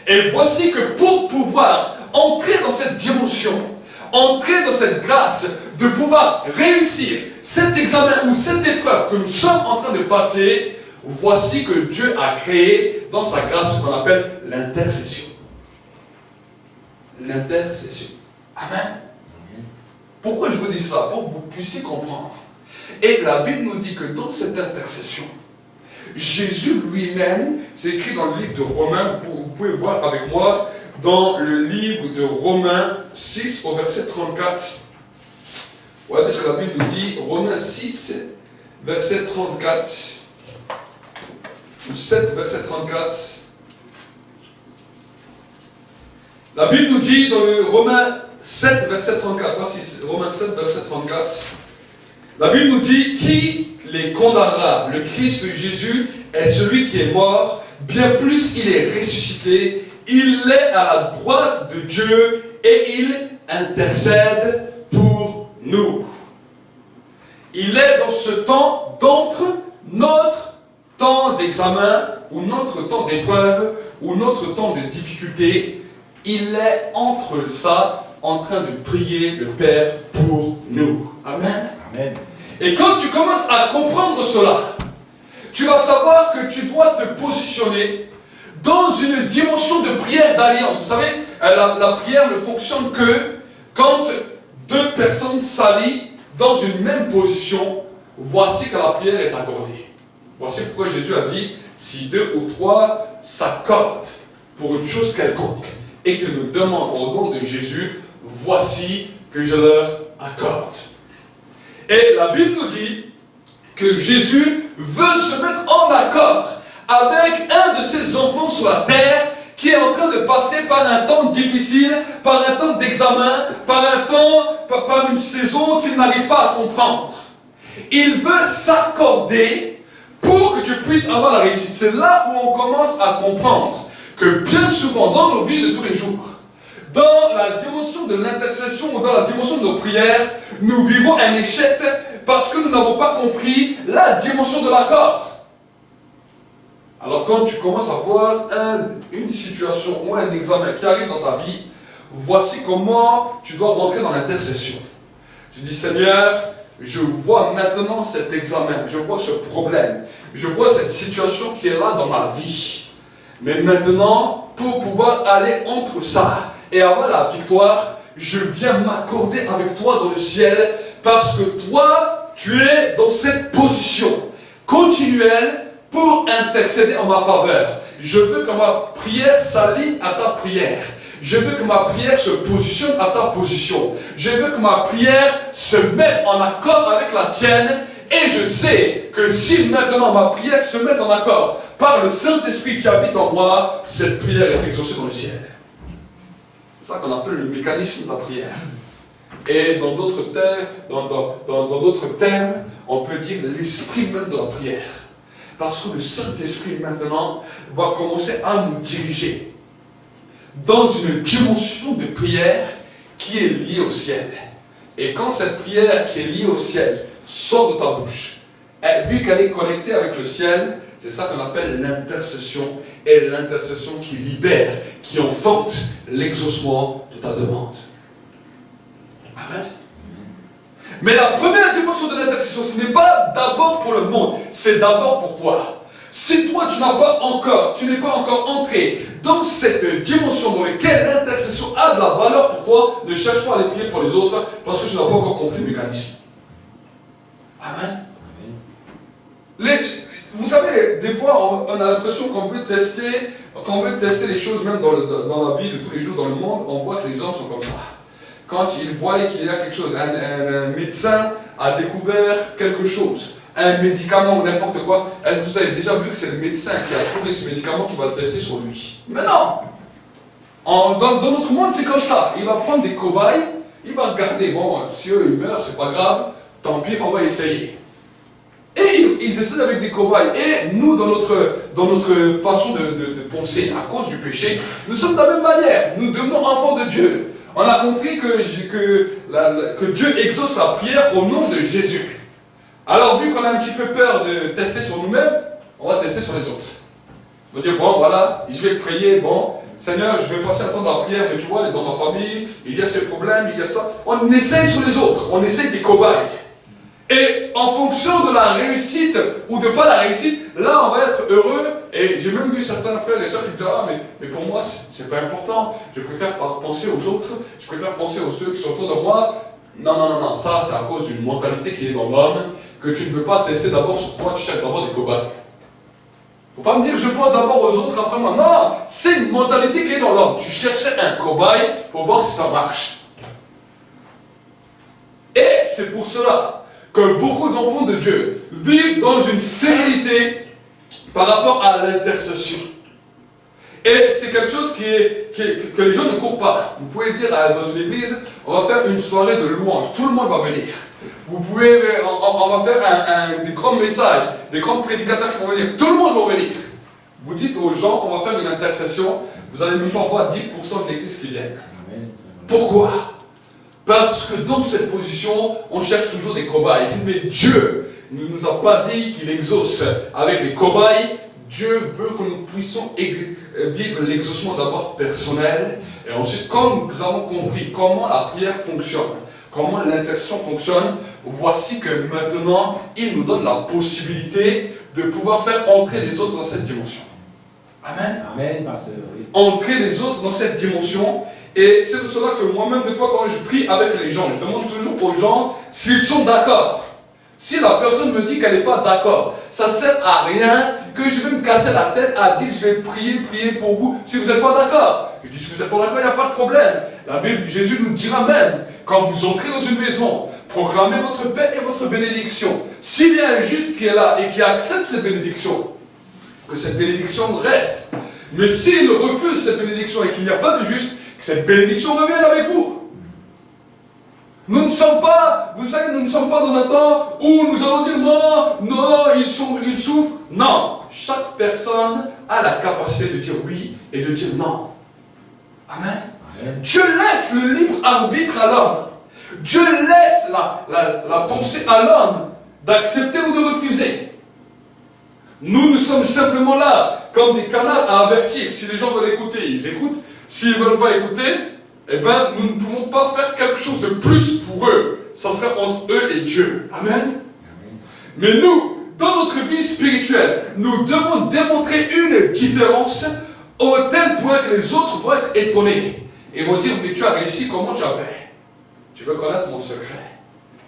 Speaker 4: Et voici que pour pouvoir entrer dans cette dimension, entrer dans cette grâce, de pouvoir réussir cet examen ou cette épreuve que nous sommes en train de passer, voici que Dieu a créé dans sa grâce ce qu'on appelle l'intercession. L'intercession. Amen. Pourquoi je vous dis cela? Pour que vous puissiez comprendre. Et la Bible nous dit que dans cette intercession, Jésus lui-même, c'est écrit dans le livre de Romains, vous pouvez voir avec moi, dans le livre de Romains 6 au verset 34. Regardez ce que la Bible nous dit, Romains 6, verset 34, ou 7, verset 34. La Bible nous dit dans le Romains 7, verset 34, voici, Romains 7, verset 34, la Bible nous dit, qui les condamnera? Le Christ Jésus est celui qui est mort, bien plus il est ressuscité, il est à la droite de Dieu et il intercède pour nous. Il est dans ce temps d'entre notre temps d'examen, ou notre temps d'épreuve, ou notre temps de difficulté. Il est entre ça, en train de prier le Père pour nous. Amen.
Speaker 3: Amen.
Speaker 4: Et quand tu commences à comprendre cela, tu vas savoir que tu dois te positionner dans une dimension de prière d'alliance. Vous savez, la prière ne fonctionne que quand deux personnes s'allient dans une même position. Voici que la prière est accordée. Voici pourquoi Jésus a dit, si deux ou trois s'accordent pour une chose quelconque et qu'ils me demandent au nom de Jésus, voici que je leur accorde. Et la Bible nous dit que Jésus veut se mettre en accord avec un de ses enfants sur la terre qui est en train de passer par un temps difficile, par un temps d'examen, par une saison qu'il n'arrive pas à comprendre. Il veut s'accorder pour que tu puisses avoir la réussite. C'est là où on commence à comprendre que bien souvent dans nos vies de tous les jours, dans la dimension de l'intercession ou dans la dimension de nos prières, nous vivons un échec parce que nous n'avons pas compris la dimension de l'accord. Alors quand tu commences à voir une situation ou un examen qui arrive dans ta vie, voici comment tu dois rentrer dans l'intercession. Tu dis, Seigneur, je vois maintenant cet examen, je vois ce problème, je vois cette situation qui est là dans ma vie. Mais maintenant, pour pouvoir aller entre ça et avoir la victoire, je viens m'accorder avec toi dans le ciel parce que toi, tu es dans cette position continuelle pour intercéder en ma faveur. Je veux que ma prière s'aligne à ta prière. Je veux que ma prière se positionne à ta position. Je veux que ma prière se mette en accord avec la tienne. Et je sais que si maintenant ma prière se met en accord par le Saint-Esprit qui habite en moi, cette prière est exaucée dans le ciel. C'est ça qu'on appelle le mécanisme de la prière. Et dans d'autres termes, on peut dire l'esprit même de la prière. Parce que le Saint-Esprit maintenant va commencer à nous diriger dans une dimension de prière qui est liée au ciel. Et quand cette prière qui est liée au ciel sort de ta bouche, vu qu'elle est connectée avec le ciel, c'est ça qu'on appelle l'intercession. Et l'intercession qui libère, qui enfante l'exaucement de ta demande. Amen. Mais la première dimension de l'intercession, ce n'est pas d'abord pour le monde, c'est d'abord pour toi. Si toi tu n'es pas encore entré dans cette dimension dans laquelle l'intercession a de la valeur pour toi, ne cherche pas à aller prier pour les autres parce que tu n'as pas encore compris le mécanisme. Amen. Vous savez, des fois on a l'impression qu'on veut tester les choses même dans la vie de tous les jours dans le monde, on voit que les hommes sont comme ça. Quand ils voient qu'il y a quelque chose, un médecin a découvert quelque chose, un médicament ou n'importe quoi, est-ce que vous avez déjà vu que c'est le médecin qui a trouvé ce médicament qui va le tester sur lui? Mais non! Dans notre monde, c'est comme ça. Il va prendre des cobayes, il va regarder, bon, si eux ils meurent, c'est pas grave, tant pis, on va essayer. Et ils essaient avec des cobayes. Et nous, dans notre façon de penser, à cause du péché, nous sommes de la même manière. Nous devenons enfants de Dieu. On a compris que Dieu exauce la prière au nom de Jésus. Alors, vu qu'on a un petit peu peur de tester sur nous-mêmes, on va tester sur les autres. On va dire, bon, voilà, je vais prier, bon, Seigneur, je vais passer un temps dans la prière, mais tu vois, dans ma famille, il y a ces problèmes, il y a ça. On essaye sur les autres, on essaye des cobayes. Et en fonction de la réussite ou de pas la réussite, là on va être heureux. Et j'ai même vu certains frères et sœurs qui disent, ah mais pour moi c'est pas important, je préfère penser aux autres, je préfère penser aux ceux qui sont autour de moi. Non, ça c'est à cause d'une mentalité qui est dans l'homme, que tu ne veux pas tester d'abord sur toi, tu cherches d'abord des cobayes. Faut pas me dire je pense d'abord aux autres après moi. Non, c'est une mentalité qui est dans l'homme. Tu cherchais un cobaye pour voir si ça marche. Et c'est pour cela que beaucoup d'enfants de Dieu vivent dans une stérilité par rapport à l'intercession. Et c'est quelque chose que les gens ne courent pas. Vous pouvez dire dans une église, on va faire une soirée de louange, tout le monde va venir. On va faire des grands messages, des grands prédicateurs qui vont venir, tout le monde va venir. Vous dites aux gens, on va faire une intercession, vous n'allez même pas voir 10% de l'église qui viennent. Pourquoi ? Parce que dans cette position, on cherche toujours des cobayes. Mais Dieu ne nous a pas dit qu'il exauce avec les cobayes. Dieu veut que nous puissions vivre l'exaucement d'abord personnel. Et ensuite, quand nous avons compris comment la prière fonctionne, comment l'intercession fonctionne, voici que maintenant, il nous donne la possibilité de pouvoir faire entrer les autres dans cette dimension. Amen.
Speaker 3: Amen, pasteur. Oui.
Speaker 4: Entrer les autres dans cette dimension. Et c'est pour cela que moi-même, des fois, quand je prie avec les gens, je demande toujours aux gens s'ils sont d'accord. Si la personne me dit qu'elle n'est pas d'accord, ça ne sert à rien que je vais me casser la tête à dire je vais prier pour vous si vous n'êtes pas d'accord. Je dis si vous n'êtes pas d'accord, il n'y a pas de problème. La Bible, Jésus nous dira même, quand vous entrez dans une maison, proclamez votre paix et votre bénédiction. S'il y a un juste qui est là et qui accepte cette bénédiction, que cette bénédiction reste. Mais s'il refuse cette bénédiction et qu'il n'y a pas de juste, que cette bénédiction revienne avec vous. Nous ne sommes pas, vous savez, nous ne sommes pas dans un temps où nous allons dire non, non, ils souffrent. Non, chaque personne a la capacité de dire oui et de dire non. Amen. Dieu laisse le libre arbitre à l'homme. Dieu laisse la pensée à l'homme d'accepter ou de refuser. Nous sommes simplement là, comme des canaux à avertir. Si les gens veulent écouter, ils écoutent. S'ils ne veulent pas écouter, eh bien, nous ne pouvons pas faire quelque chose de plus pour eux. Ça sera entre eux et Dieu. Amen. Mais nous, dans notre vie spirituelle, nous devons démontrer une différence au tel point que les autres vont être étonnés. Et vont dire, mais tu as réussi, comment tu as fait? Tu veux connaître mon secret?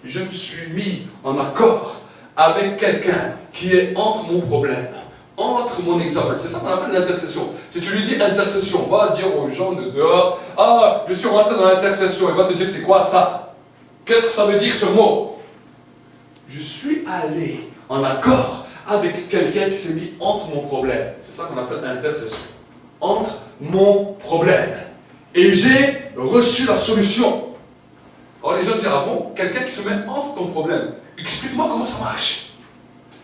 Speaker 4: Je me suis mis en accord avec quelqu'un qui est entre mon problème, entre mon examen. C'est ça qu'on appelle l'intercession. Si tu lui dis intercession, va dire aux gens de dehors, ah, je suis rentré dans l'intercession, il va te dire c'est quoi ça? Qu'est-ce que ça veut dire ce mot? Je suis allé en accord avec quelqu'un qui s'est mis entre mon problème. C'est ça qu'on appelle intercession. Entre mon problème. Et j'ai reçu la solution. Alors les gens disent, ah bon, quelqu'un qui se met entre ton problème, explique-moi comment ça marche.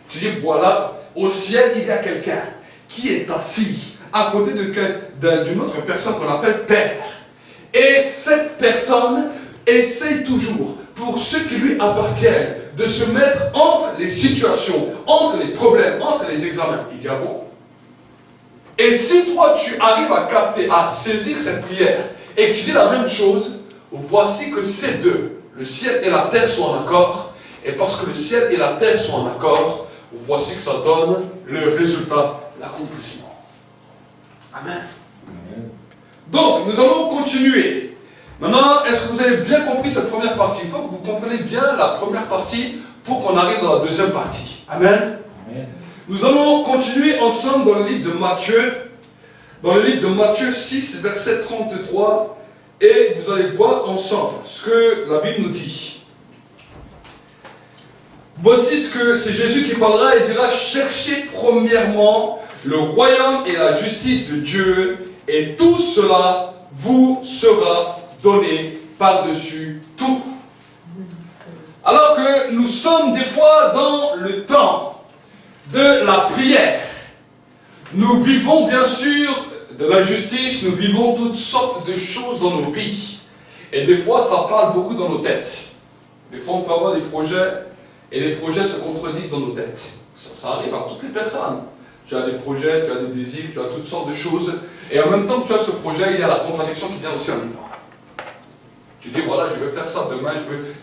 Speaker 4: Tu dis, voilà, au ciel, il y a quelqu'un qui est assis à côté d'une autre personne qu'on appelle Père. Et cette personne essaye toujours, pour ceux qui lui appartiennent, de se mettre entre les situations, entre les problèmes, entre les examens. Il dit, ah bon? Et si toi, tu arrives à capter, à saisir cette prière, et que tu dis la même chose, voici que ces deux, le ciel et la terre sont en accord, et parce que le ciel et la terre sont en accord, voici que ça donne le résultat, l'accomplissement. Amen. Donc, nous allons continuer. Maintenant, est-ce que vous avez bien compris cette première partie? Il faut que vous compreniez bien la première partie pour qu'on arrive dans la deuxième partie. Amen. Amen. Nous allons continuer ensemble dans le livre de Matthieu, dans le livre de Matthieu 6, verset 33, et vous allez voir ensemble ce que la Bible nous dit. Voici ce que c'est Jésus qui parlera et dira, cherchez premièrement le royaume et la justice de Dieu, et tout cela vous sera donné par-dessus tout. Alors que nous sommes des fois dans le temps de la prière, nous vivons bien sûr de la justice, nous vivons toutes sortes de choses dans nos vies. Et des fois, ça parle beaucoup dans nos têtes. Des fois, on peut avoir des projets, et les projets se contredisent dans nos têtes. Ça arrive à toutes les personnes. Tu as des projets, tu as des désirs, tu as toutes sortes de choses, et en même temps que tu as ce projet, il y a la contradiction qui vient aussi en même temps. Tu dis, voilà, je vais faire ça demain,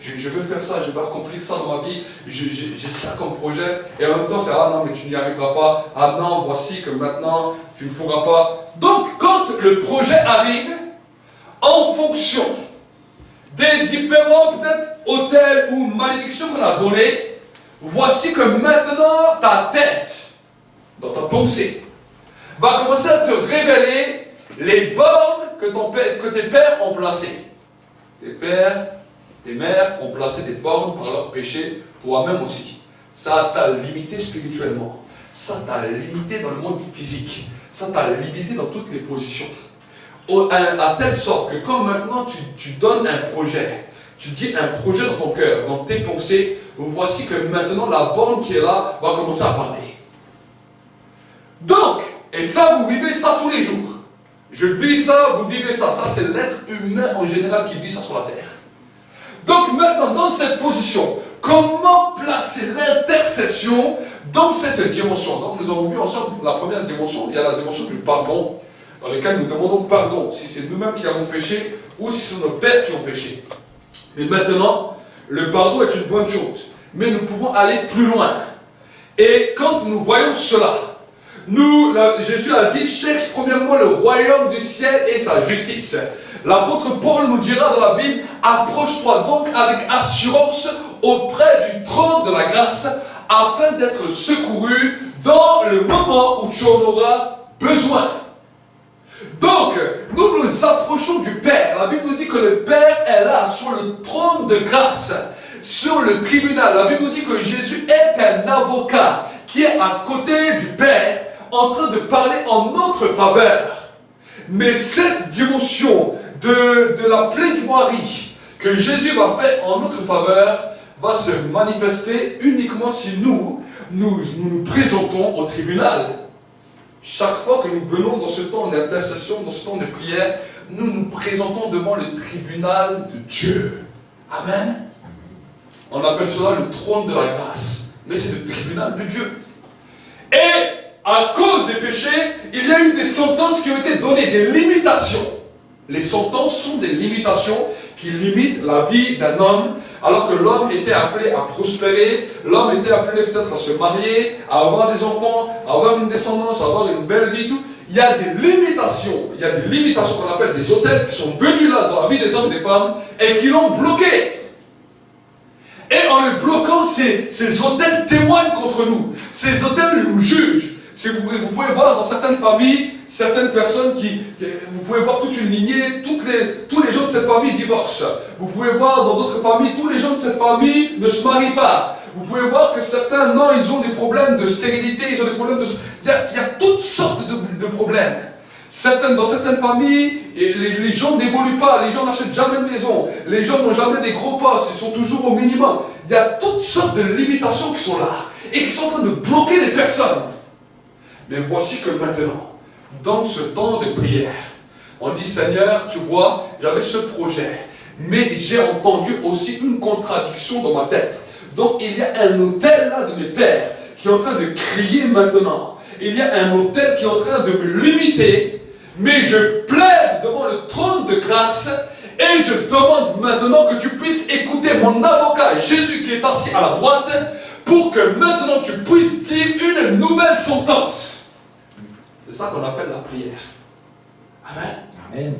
Speaker 4: je veux faire ça, je vais accomplir ça dans ma vie, j'ai ça comme projet, et en même temps, c'est, ah non, mais tu n'y arriveras pas, ah non, voici que maintenant, tu ne pourras pas. Donc, quand le projet arrive, en fonction des différents, peut-être, hôtels ou malédictions qu'on a donnés, voici que maintenant, ta tête, dans ta pensée, va commencer à te révéler les bornes que tes pères ont placées. Tes pères, tes mères ont placé des bornes par leur péché, toi-même aussi. Ça t'a limité spirituellement. Ça t'a limité dans le monde physique. Ça t'a limité dans toutes les positions. À telle sorte que quand maintenant tu donnes un projet, tu dis un projet dans ton cœur, dans tes pensées, voici que maintenant la borne qui est là va commencer à parler. Donc, et ça vous vivez ça tous les jours. Je vis ça, vous vivez ça. Ça, c'est l'être humain en général qui vit ça sur la terre. Donc maintenant, dans cette position, comment placer l'intercession dans cette dimension? Donc nous avons vu ensemble la première dimension, il y a la dimension du pardon, dans laquelle nous demandons pardon, si c'est nous-mêmes qui avons péché ou si c'est nos pères qui ont péché. Mais maintenant, le pardon est une bonne chose. Mais nous pouvons aller plus loin. Et quand nous voyons cela, Jésus a dit, cherche premièrement le royaume du ciel et sa justice. L'apôtre Paul nous dira dans la Bible, approche-toi donc avec assurance auprès du trône de la grâce, afin d'être secouru dans le moment où tu en auras besoin. Donc, nous nous approchons du Père. La Bible nous dit que le Père est là, sur le trône de grâce, sur le tribunal. La Bible nous dit que Jésus est un avocat qui est à côté du Père, en train de parler en notre faveur. Mais cette dimension de la plaidoirie que Jésus va faire en notre faveur va se manifester uniquement si nous présentons au tribunal. Chaque fois que nous venons dans ce temps d'intercession, dans ce temps de prière, nous nous présentons devant le tribunal de Dieu. Amen. On appelle cela le trône de la grâce. Mais c'est le tribunal de Dieu. Et à cause des péchés, il y a eu des sentences qui ont été données, des limitations. Les sentences sont des limitations qui limitent la vie d'un homme, alors que l'homme était appelé à prospérer, l'homme était appelé peut-être à se marier, à avoir des enfants, à avoir une descendance, à avoir une belle vie, tout. Il y a des limitations qu'on appelle des autels qui sont venus là dans la vie des hommes et des femmes et qui l'ont bloqué. Et en le bloquant, ces autels témoignent contre nous. Ces autels nous jugent. Vous pouvez voir dans certaines familles, certaines personnes vous pouvez voir toute une lignée, tous les gens de cette famille divorcent. Vous pouvez voir dans d'autres familles, tous les gens de cette famille ne se marient pas. Vous pouvez voir que certains, non, ils ont des problèmes de stérilité, ils ont des problèmes de... Il y a toutes sortes de problèmes. Dans certaines familles, les gens n'évoluent pas, les gens n'achètent jamais de maison, les gens n'ont jamais des gros postes, ils sont toujours au minimum. Il y a toutes sortes de limitations qui sont là et qui sont en train de bloquer les personnes. Mais voici que maintenant, dans ce temps de prière, on dit Seigneur, tu vois, j'avais ce projet, mais j'ai entendu aussi une contradiction dans ma tête. Donc il y a un autel là de mes pères qui est en train de crier maintenant. Il y a un autel qui est en train de me limiter, mais je plaide devant le trône de grâce et je demande maintenant que tu puisses écouter mon avocat Jésus qui est assis à la droite pour que maintenant tu puisses dire une nouvelle sentence. C'est ça qu'on appelle la prière. Amen.
Speaker 3: Amen.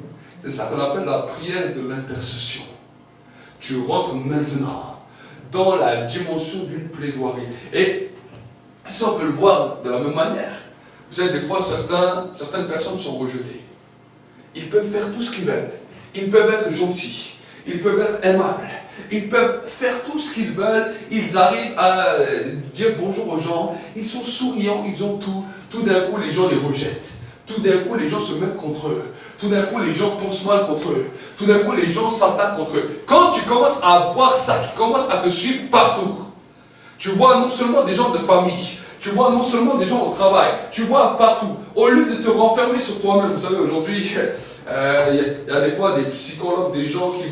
Speaker 4: C'est ça qu'on appelle la prière de l'intercession. Tu rentres maintenant dans la dimension d'une plaidoirie. Et ça, on peut le voir de la même manière. Vous savez, des fois, certaines personnes sont rejetées. Ils peuvent faire tout ce qu'ils veulent. Ils peuvent être gentils. Ils peuvent être aimables. Ils peuvent faire tout ce qu'ils veulent. Ils arrivent à dire bonjour aux gens. Ils sont souriants, ils ont tout. Tout d'un coup, les gens les rejettent. Tout d'un coup, les gens se mettent contre eux. Tout d'un coup, les gens pensent mal contre eux. Tout d'un coup, les gens s'attaquent contre eux. Quand tu commences à voir ça, qui commence à te suivre partout, tu vois non seulement des gens de famille, tu vois non seulement des gens au travail, tu vois partout. Au lieu de te renfermer sur toi-même, vous savez, aujourd'hui, il y a des fois des psychologues, des gens qui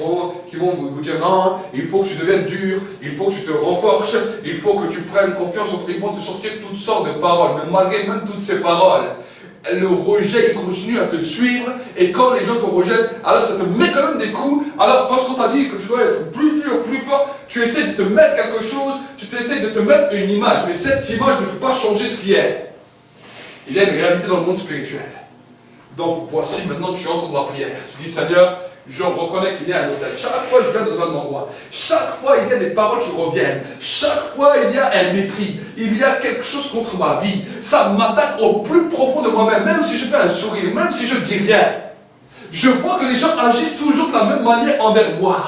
Speaker 4: vont vous dire non, il faut que tu deviennes dur, il faut que tu te renforces, il faut que tu prennes confiance. Ils vont te sortir toutes sortes de paroles, mais malgré même toutes ces paroles, le rejet, il continue à te suivre, et quand les gens te rejettent, alors ça te met quand même des coups. Alors parce qu'on t'a dit que tu dois être plus dur, plus fort, tu essaies de te mettre quelque chose, tu essaies de te mettre une image, mais cette image ne peut pas changer ce qui est. Il y a une réalité dans le monde spirituel. Donc voici maintenant tu entres dans la prière. Tu dis Seigneur, je reconnais qu'il y a un autel. Chaque fois que je viens dans un endroit, chaque fois il y a des paroles qui reviennent. Chaque fois il y a un mépris. Il y a quelque chose contre ma vie. Ça m'attaque au plus profond de moi-même. Même si je fais un sourire, même si je dis rien. Je vois que les gens agissent toujours de la même manière envers moi.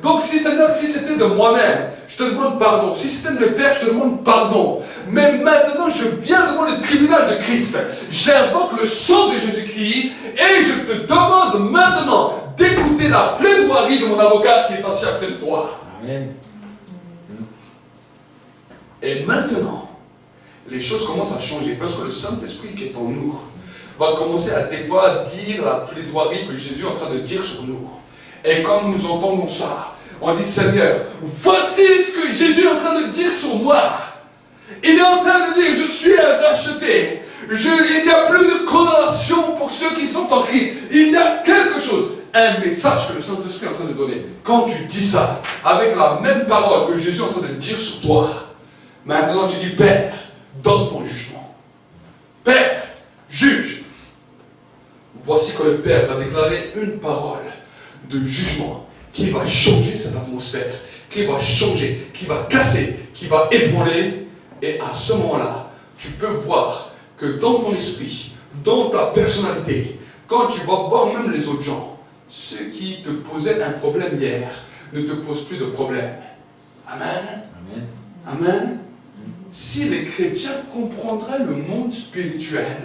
Speaker 4: Donc si Seigneur, si c'était de moi-même, je te demande pardon. Si c'était de mes pères, je te demande pardon. Mais maintenant, je viens devant le tribunal de Christ. J'invoque le sang de Jésus-Christ et je te demande maintenant d'écouter la plaidoirie de mon avocat qui est assis à côté de toi.
Speaker 3: Amen.
Speaker 4: Et maintenant, les choses commencent à changer parce que le Saint-Esprit qui est en nous va commencer à des fois dire la plaidoirie que Jésus est en train de dire sur nous. Et quand nous entendons ça, on dit Seigneur, voici ce que Jésus est en train de dire sur moi. Il est en train de dire, je suis racheté. Il n'y a plus de condamnation pour ceux qui sont en Christ. Il y a quelque chose, un message que le Saint-Esprit est en train de donner. Quand tu dis ça, avec la même parole que Jésus est en train de dire sur toi, maintenant tu dis, Père, donne ton jugement. Père, juge. Voici que le Père va déclarer une parole de jugement qui va changer cette atmosphère, qui va changer, qui va casser, qui va ébranler. Et à ce moment-là, tu peux voir que dans ton esprit, dans ta personnalité, quand tu vas voir même les autres gens, ceux qui te posaient un problème hier ne te posent plus de problème. Amen.
Speaker 3: Amen.
Speaker 4: Amen. si les chrétiens comprendraient le monde spirituel,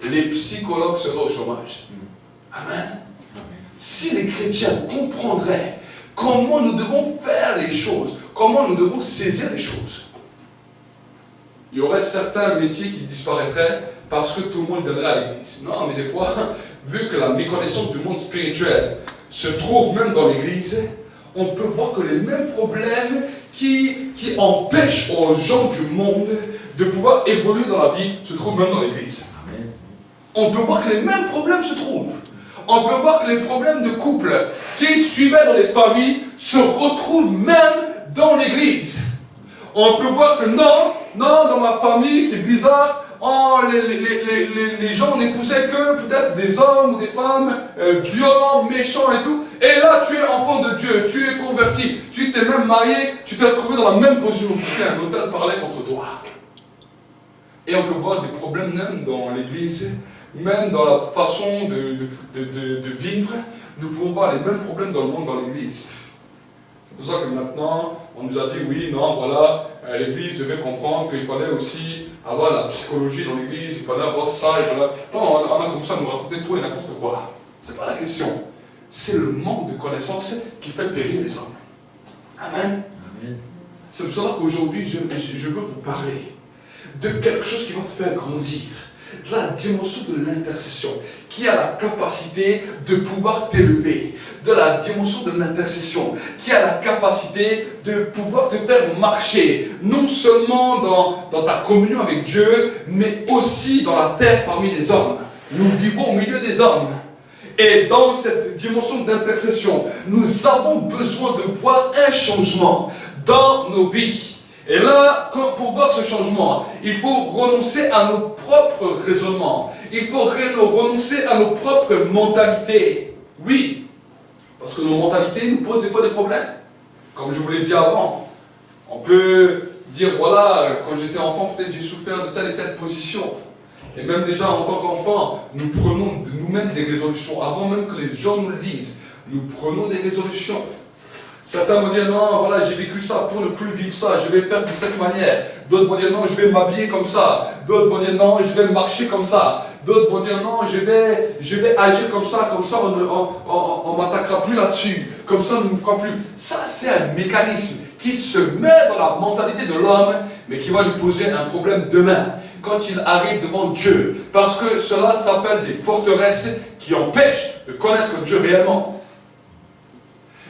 Speaker 4: les psychologues seraient au chômage. Amen. Si les chrétiens comprendraient comment nous devons faire les choses, comment nous devons saisir les choses, il y aurait certains métiers qui disparaîtraient parce que tout le monde viendrait à l'église. Non, mais des fois, vu que la méconnaissance du monde spirituel se trouve même dans l'église, on peut voir que les mêmes problèmes qui empêchent aux gens du monde de pouvoir évoluer dans la vie se trouvent même dans l'église. On peut voir que les mêmes problèmes se trouvent. On peut voir que les problèmes de couple qui suivaient dans les familles se retrouvent même dans l'église. On peut voir que non, dans ma famille c'est bizarre, les gens n'épousaient que peut-être des hommes ou des femmes violents, méchants et tout. Et là tu es enfant de Dieu, tu es converti, tu t'es même marié, tu t'es retrouvé dans la même position, puisque un autel parlait contre toi. Et on peut voir des problèmes même dans l'église, même dans la façon de vivre. Nous pouvons voir les mêmes problèmes dans le monde, dans l'église. C'est pour ça que maintenant, on nous a dit, oui, non, voilà, l'église devait comprendre qu'il fallait aussi avoir la psychologie dans l'église, il fallait avoir ça, il fallait... Non, on a comme ça nous raconter tout et n'importe quoi. C'est pas la question. C'est le manque de connaissances qui fait périr les hommes. Amen. Amen. C'est pour cela qu'aujourd'hui, je veux vous parler de quelque chose qui va te faire grandir. De la dimension de l'intercession, qui a la capacité de pouvoir t'élever. De la dimension de l'intercession, qui a la capacité de pouvoir te faire marcher, non seulement dans ta communion avec Dieu, mais aussi dans la terre parmi les hommes. Nous vivons au milieu des hommes. Et dans cette dimension d'intercession, nous avons besoin de voir un changement dans nos vies. Et là, pour voir ce changement, il faut renoncer à nos propres raisonnements. Il faut renoncer à nos propres mentalités. Oui, parce que nos mentalités nous posent des fois des problèmes. Comme je vous l'ai dit avant, on peut dire, voilà, quand j'étais enfant, peut-être j'ai souffert de telle et telle position. Et même déjà, en tant qu'enfant, nous prenons de nous-mêmes des résolutions. Avant même que les gens nous le disent, nous prenons des résolutions. Certains vont dire non, voilà, j'ai vécu ça pour ne plus vivre ça, je vais faire de cette manière. D'autres vont dire non, je vais m'habiller comme ça. D'autres vont dire non, je vais marcher comme ça. D'autres vont dire non, je vais agir comme ça on ne m'attaquera plus là-dessus. Comme ça, on ne me fera plus. Ça, c'est un mécanisme qui se met dans la mentalité de l'homme, mais qui va lui poser un problème demain, quand il arrive devant Dieu. Parce que cela s'appelle des forteresses qui empêchent de connaître Dieu réellement.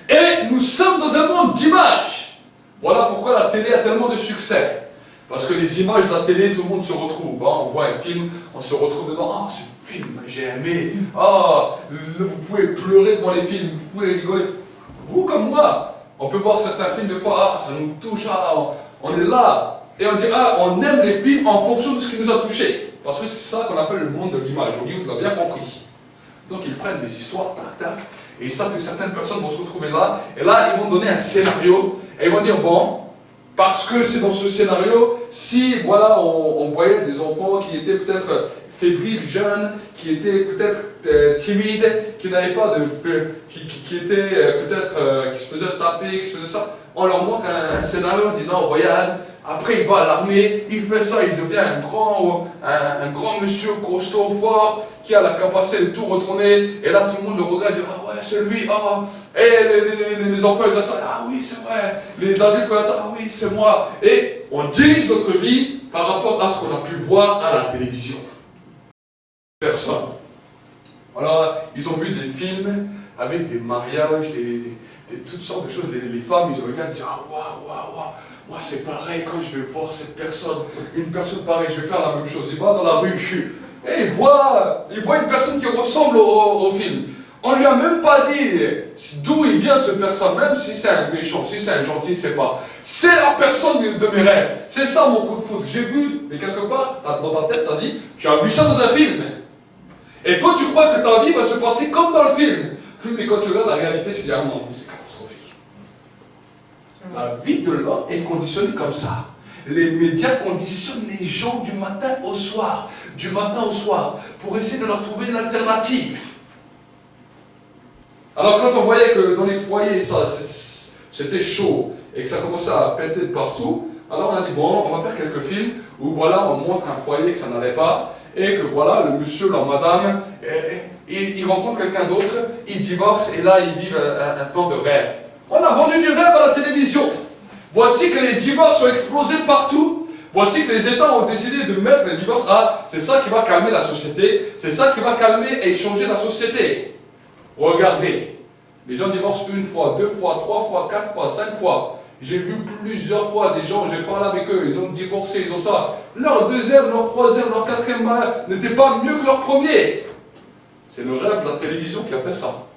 Speaker 4: Et nous sommes dans un monde d'images. Voilà pourquoi la télé a tellement de succès. Parce que les images de la télé, tout le monde se retrouve. On voit un film, on se retrouve dedans. Ah, ce film, j'ai aimé. Ah, vous pouvez pleurer devant les films, vous pouvez rigoler. Vous comme moi, on peut voir certains films, des fois, ah, ça nous touche, ah, on est là. Et on dit, ah, on aime les films en fonction de ce qui nous a touchés. Parce que c'est ça qu'on appelle le monde de l'image. Hollywood l'a bien compris. Donc ils prennent des histoires, tac, tac. Et ils savent que certaines personnes vont se retrouver là, et là ils vont donner un scénario, et ils vont dire bon, parce que c'est dans ce scénario, si voilà, on voyait des enfants qui étaient peut-être fébriles, jeunes, qui étaient peut-être timides, qui n'avaient pas de. qui étaient peut-être. qui se faisaient taper, qui se faisaient ça, on leur montre un scénario, on dit non, regarde, après il va à l'armée, il fait ça, il devient un grand monsieur costaud, fort, qui a la capacité de tout retourner, et là tout le monde le regarde, dit ah ouais, c'est lui, ah, et les enfants ils regardent ça, ah oui, c'est vrai, les adultes regardent ça, ah oui, c'est moi, et on dirige notre vie par rapport à ce qu'on a pu voir à la télévision. Personne. Alors, ils ont vu des films avec des mariages, toutes sortes de choses, les femmes, ils regardent, ils disent ah waouh, moi c'est pareil quand je vais voir cette personne, une personne pareille, je vais faire la même chose. Il va dans la rue, et il voit une personne qui ressemble au film. On lui a même pas dit d'où il vient ce personne, même si c'est un méchant, si c'est un gentil, c'est pas. C'est la personne de mes rêves. C'est ça mon coup de foudre. J'ai vu, mais quelque part, dans ta tête, ça dit, tu as vu ça dans un film. Et toi, tu crois que ta vie va se passer comme dans le film. Mais quand tu regardes la réalité, tu dis, ah non, c'est catastrophique. La vie de l'homme est conditionnée comme ça. Les médias conditionnent les gens du matin au soir, pour essayer de leur trouver une alternative. Alors quand on voyait que dans les foyers, ça, c'était chaud, et que ça commençait à péter de partout, Alors on a dit, bon, on va faire quelques films où voilà, on montre un foyer que ça n'allait pas, et que voilà, le monsieur, la madame, il rencontre quelqu'un d'autre, il divorce, et là, ils vivent un temps de rêve. On a vendu du rêve à la télévision. Voici que les divorces ont explosé partout. Voici que les États ont décidé de mettre les divorces. Ah, c'est ça qui va calmer la société. C'est ça qui va calmer et changer la société. Regardez. Les gens divorcent une fois, deux fois, trois fois, quatre fois, cinq fois. J'ai vu plusieurs fois des gens, j'ai parlé avec eux, ils ont divorcé, ils ont ça. Leur deuxième, leur troisième, leur quatrième mariage n'était pas mieux que leur premier. C'est le rêve de la télévision qui a fait ça.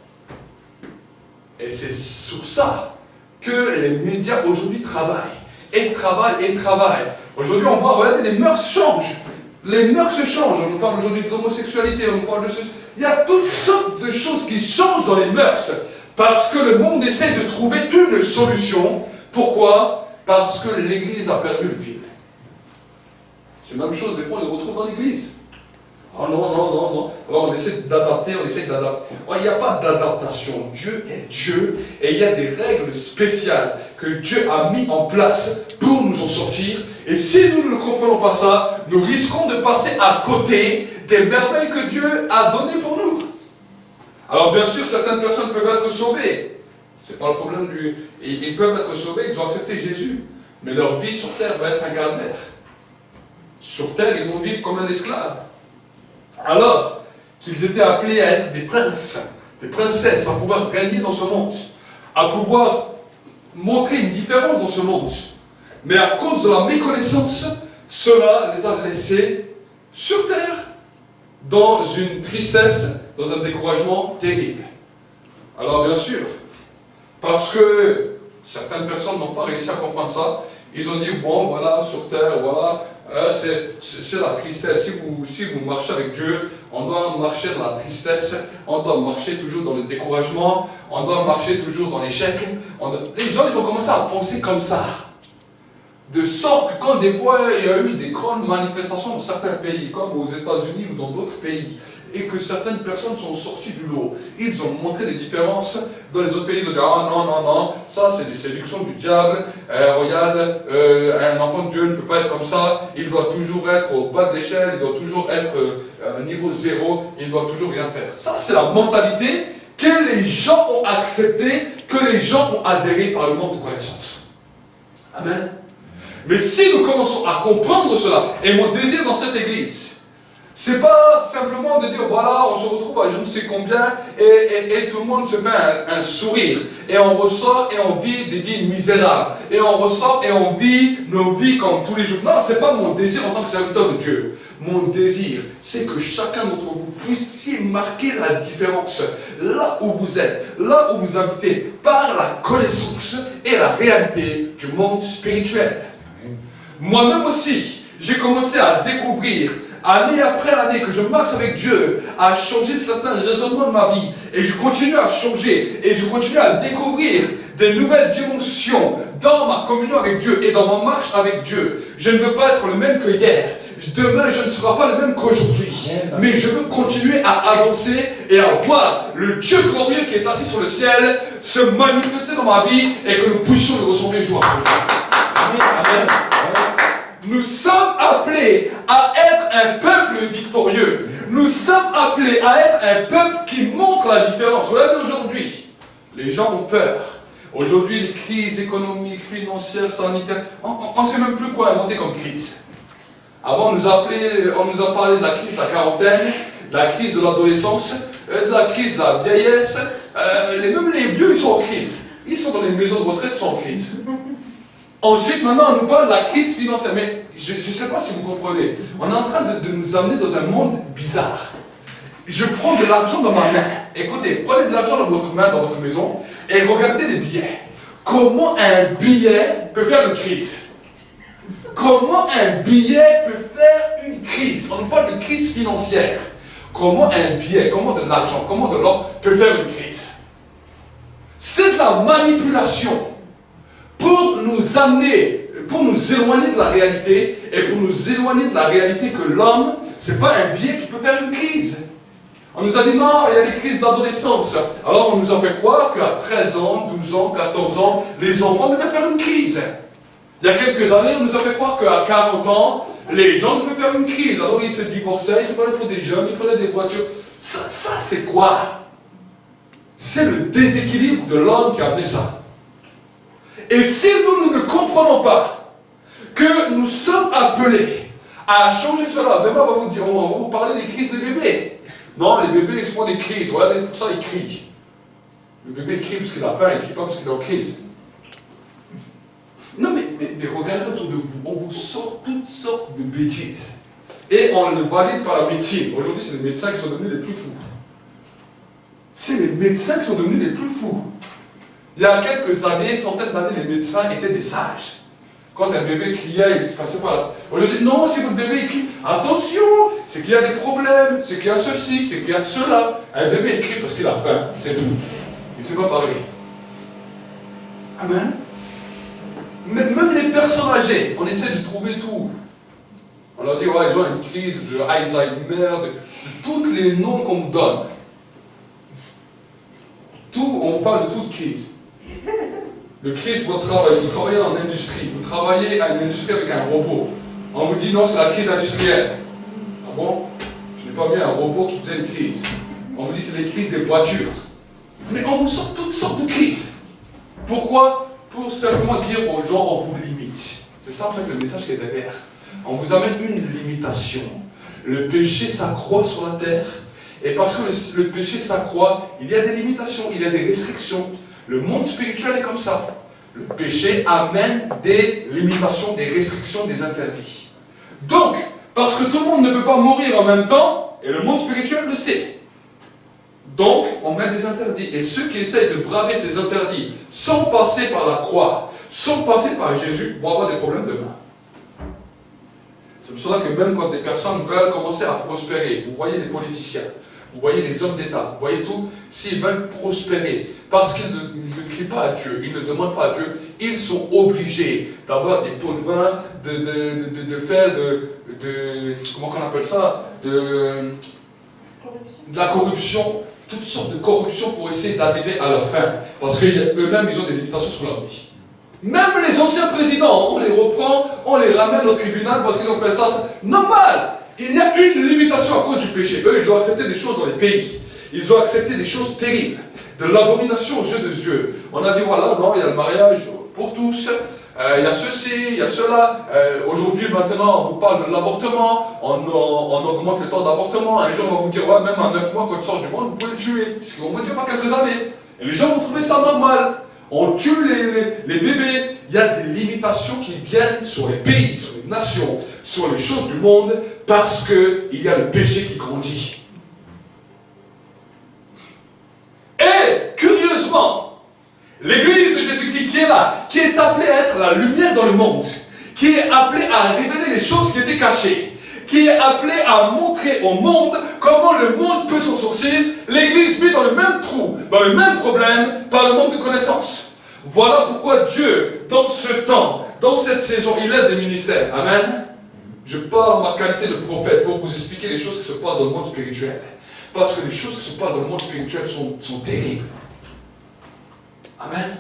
Speaker 4: Et c'est sur ça que les médias aujourd'hui travaillent. Et travaillent, et travaillent. Aujourd'hui, on voit, regardez, les mœurs changent. Les mœurs se changent. On nous parle aujourd'hui de l'homosexualité, on nous parle de ceci. Il y a toutes sortes de choses qui changent dans les mœurs. Parce que le monde essaie de trouver une solution. Pourquoi? Parce que l'Église a perdu le fil. C'est la même chose, des fois on les retrouve dans l'Église. Oh non, non, non, non. Alors on essaie d'adapter, on essaie d'adapter. Oh, il n'y a pas d'adaptation. Dieu est Dieu et il y a des règles spéciales que Dieu a mis en place pour nous en sortir. Et si nous ne comprenons pas ça, nous risquons de passer à côté des merveilles que Dieu a données pour nous. Alors bien sûr, certaines personnes peuvent être sauvées. C'est pas le problème du... Ils peuvent être sauvés, ils ont accepté Jésus. Mais leur vie sur terre va être un calvaire. Sur terre, ils vont vivre comme un esclave. Alors qu'ils étaient appelés à être des princes, des princesses, à pouvoir régner dans ce monde, à pouvoir montrer une différence dans ce monde. Mais à cause de la méconnaissance, cela les a laissés sur terre, dans une tristesse, dans un découragement terrible. Alors bien sûr, parce que certaines personnes n'ont pas réussi à comprendre ça, ils ont dit, bon voilà, sur terre, voilà, c'est la tristesse. Si vous marchez avec Dieu, on doit marcher dans la tristesse, on doit marcher toujours dans le découragement, on doit marcher toujours dans l'échec. Les gens, ils ont commencé à penser comme ça. De sorte que quand des fois il y a eu des grandes manifestations dans certains pays, comme aux États-Unis ou dans d'autres pays, et que certaines personnes sont sorties du lot, ils ont montré des différences. Dans les autres pays, ils ont dit, ah non, non, non, ça c'est des séductions du diable, regarde, un enfant de Dieu ne peut pas être comme ça, il doit toujours être au bas de l'échelle, il doit toujours être niveau zéro, il ne doit toujours rien faire. Ça c'est la mentalité que les gens ont acceptée, que les gens ont adhéré par le manque de connaissance. Amen. Mais si nous commençons à comprendre cela, et mon désir dans cette église, c'est pas simplement de dire voilà, on se retrouve à je ne sais combien et tout le monde se fait un sourire et on ressort et on vit des vies misérables et on ressort et on vit nos vies comme tous les jours. Non, c'est pas mon désir en tant que serviteur de Dieu. Mon désir, c'est que chacun d'entre vous puissiez marquer la différence là où vous êtes, là où vous habitez, par la connaissance et la réalité du monde spirituel. Moi-même aussi, j'ai commencé à découvrir, année après année, que je marche avec Dieu, à changer certains raisonnements de ma vie. Et je continue à changer, et je continue à découvrir des nouvelles dimensions dans ma communion avec Dieu et dans ma marche avec Dieu. Je ne veux pas être le même que hier. Demain, je ne serai pas le même qu'aujourd'hui. Mais je veux continuer à avancer et à voir le Dieu glorieux qui est assis sur le ciel se manifester dans ma vie et que nous puissions le ressembler jour après jour. Amen. Nous sommes appelés à être un peuple victorieux. Nous sommes appelés à être un peuple qui montre la différence. Regardez aujourd'hui, les gens ont peur. Aujourd'hui, les crises économiques, financières, sanitaires, on ne sait même plus quoi inventer comme crise. Avant, on nous a parlé de la crise de la quarantaine, de la crise de l'adolescence, de la crise de la vieillesse. Même les vieux, ils sont en crise. Ils sont dans les maisons de retraite, ils sont en crise. Ensuite, maintenant, on nous parle de la crise financière. Mais je ne sais pas si vous comprenez. On est en train de nous amener dans un monde bizarre. Je prends de l'argent dans ma main. Écoutez, prenez de l'argent dans votre main, dans votre maison, et regardez les billets. Comment un billet peut faire une crise? Comment un billet peut faire une crise? On nous parle de crise financière. Comment un billet, comment de l'argent, comment de l'or peut faire une crise? C'est de la manipulation pour nous amener, pour nous éloigner de la réalité et pour nous éloigner de la réalité que l'homme, c'est pas un billet qui peut faire une crise. On nous a dit non, il y a des crises d'adolescence. Alors on nous a fait croire qu'à 13 ans, 12 ans, 14 ans, les enfants devaient faire une crise. Il y a quelques années, on nous a fait croire qu'à 40 ans, les gens devaient faire une crise. Alors ils se divorçaient, ils prenaient pour des jeunes, ils prenaient des voitures. Ça c'est quoi? C'est le déséquilibre de l'homme qui a amené ça. Et si nous ne comprenons pas que nous sommes appelés à changer cela, demain on va vous parler des crises des bébés. Non, les bébés ils se font des crises, regardez, pour ça ils crient. Le bébé crie parce qu'il a faim, il ne crie pas parce qu'il est en crise. Non, mais regardez autour de vous, on vous sort toutes sortes de bêtises. Et on le valide par la médecine. Aujourd'hui, c'est les médecins qui sont devenus les plus fous. C'est les médecins qui sont devenus les plus fous. Il y a quelques années, centaines d'années, les médecins étaient des sages. Quand un bébé criait, il se passait par là. Aujourd'hui, non, si votre bébé crie, attention, c'est qu'il y a des problèmes, c'est qu'il y a ceci, c'est qu'il y a cela. Un bébé il crie parce qu'il a faim, c'est tout. Il ne sait pas parler. Amen. Même les personnes âgées, on essaie de trouver tout. On leur dit, ouais, ils ont une crise de Alzheimer, de tous les noms qu'on vous donne. Tout, on vous parle de toute crise. Le Christ, vous travaillez dans l'industrie, vous travaillez à une industrie avec un robot. On vous dit non, c'est la crise industrielle. Ah bon? Je n'ai pas vu un robot qui faisait une crise. On vous dit c'est les crises des voitures. Mais on vous sort toutes sortes de crises. Pourquoi? Pour simplement dire aux gens, on vous limite. C'est ça en fait le message qui est derrière. On vous amène une limitation. Le péché s'accroît sur la terre. Et parce que le péché s'accroît, il y a des limitations, il y a des restrictions. Le monde spirituel est comme ça. Le péché amène des limitations, des restrictions, des interdits. Donc, parce que tout le monde ne peut pas mourir en même temps, et le monde spirituel le sait. Donc, on met des interdits. Et ceux qui essayent de braver ces interdits, sans passer par la croix, sans passer par Jésus, vont avoir des problèmes demain. C'est pour cela que même quand des personnes veulent commencer à prospérer, vous voyez les politiciens, vous voyez les hommes d'État, vous voyez tout, s'ils veulent prospérer, parce qu'ils ne crient pas à Dieu, ils ne demandent pas à Dieu, ils sont obligés d'avoir des pots de vin, de faire comment on appelle ça, de la corruption, toutes sortes de corruption pour essayer d'arriver à leur fin. Parce qu'eux-mêmes, ils ont des limitations sur leur vie. Même les anciens présidents, on les reprend, on les ramène au tribunal parce qu'ils ont fait ça. Normal! Il y a une limitation à cause du péché. Eux, ils ont accepté des choses dans les pays. Ils ont accepté des choses terribles. De l'abomination aux yeux de Dieu. On a dit, voilà, non, il y a le mariage pour tous. Il y a ceci, il y a cela. Aujourd'hui, maintenant, on vous parle de l'avortement. On augmente le temps d'avortement. Un jour, on va vous dire, ouais, même en 9 mois, quand tu sors du monde, vous pouvez le tuer. Parce qu'on vous dit pas quelques années. Et les gens vont trouver ça normal. On tue les bébés. Il y a des limitations qui viennent sur les pays, sur les nations, sur les choses du monde, parce qu'il y a le péché qui grandit. Et, curieusement, l'Église de Jésus-Christ qui est là, qui est appelée à être la lumière dans le monde, qui est appelée à révéler les choses qui étaient cachées, qui est appelée à montrer au monde comment le monde peut s'en sortir, l'Église vit dans le même trou, dans le même problème, par le manque de connaissances. Voilà pourquoi Dieu, dans ce temps, dans cette saison, il aide des ministères. Amen. Je parle en ma qualité de prophète pour vous expliquer les choses qui se passent dans le monde spirituel. Parce que les choses qui se passent dans le monde spirituel sont terribles. Amen.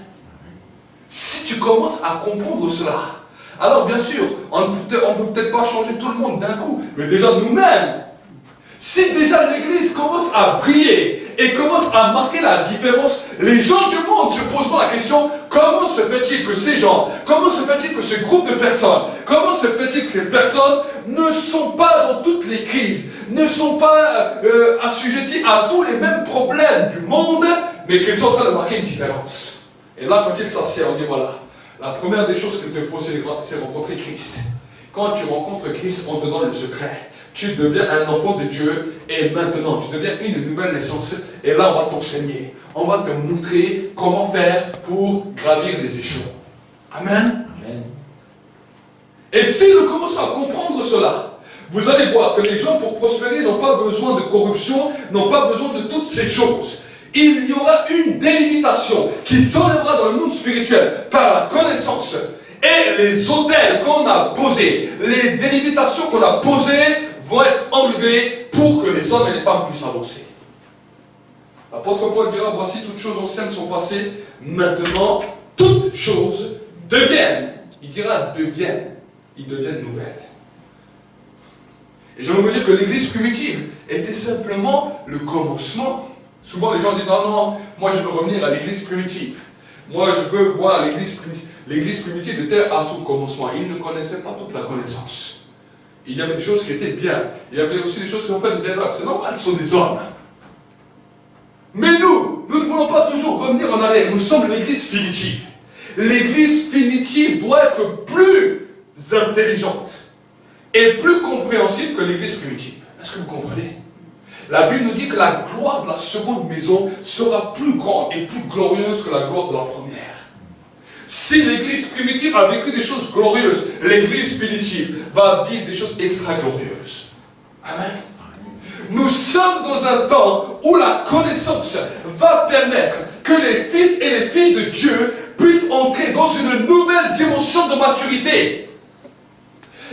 Speaker 4: Si tu commences à comprendre cela, alors bien sûr, on ne peut peut-être pas changer tout le monde d'un coup, mais déjà nous-mêmes, si déjà l'Église commence à briller et commence à marquer la différence, les gens du monde se poseront la question, comment se fait-il que ces gens, comment se fait-il que ce groupe de personnes, comment se fait-il que ces personnes ne sont pas dans toutes les crises, ne sont pas assujettis à tous les mêmes problèmes du monde, mais qu'ils sont en train de marquer une différence. Et là, quand ils s'assiedent, on dit voilà, la première des choses qu'il te faut, c'est rencontrer Christ. Quand tu rencontres Christ, on te donne le secret. Tu deviens un enfant de Dieu, et maintenant, tu deviens une nouvelle naissance, et là, on va t'enseigner. On va te montrer comment faire pour gravir les échelons. Amen. Amen. Et si nous commençons à comprendre cela, vous allez voir que les gens, pour prospérer, n'ont pas besoin de corruption, n'ont pas besoin de toutes ces choses. Il y aura une délimitation qui s'enlèvera dans le monde spirituel par la connaissance. Et les autels qu'on a posés, les délimitations qu'on a posées, vont être enlevés pour que les hommes et les femmes puissent avancer. L'apôtre Paul dira, voici toutes choses anciennes sont passées, maintenant toutes choses deviennent. il dira deviennent, ils deviennent nouvelles. Et j'aimerais vous dire que l'église primitive était simplement le commencement. Souvent les gens disent, ah non, moi je veux revenir à l'église primitive. Moi je veux voir l'église primitive. L'église primitive était à son commencement. Ils ne connaissaient pas toute la connaissance. Il y avait des choses qui étaient bien. Il y avait aussi des choses qui ont fait des erreurs. C'est normal, ce sont des hommes. Mais nous ne voulons pas toujours revenir en arrière. Nous sommes l'église primitive. L'église primitive doit être plus intelligente et plus compréhensible que l'église primitive. Est-ce que vous comprenez? La Bible nous dit que la gloire de la seconde maison sera plus grande et plus glorieuse que la gloire de la première. Si l'église primitive a vécu des choses glorieuses, l'église primitive va vivre des choses extra-glorieuses. Amen. Nous sommes dans un temps où la connaissance va permettre que les fils et les filles de Dieu puissent entrer dans une nouvelle dimension de maturité.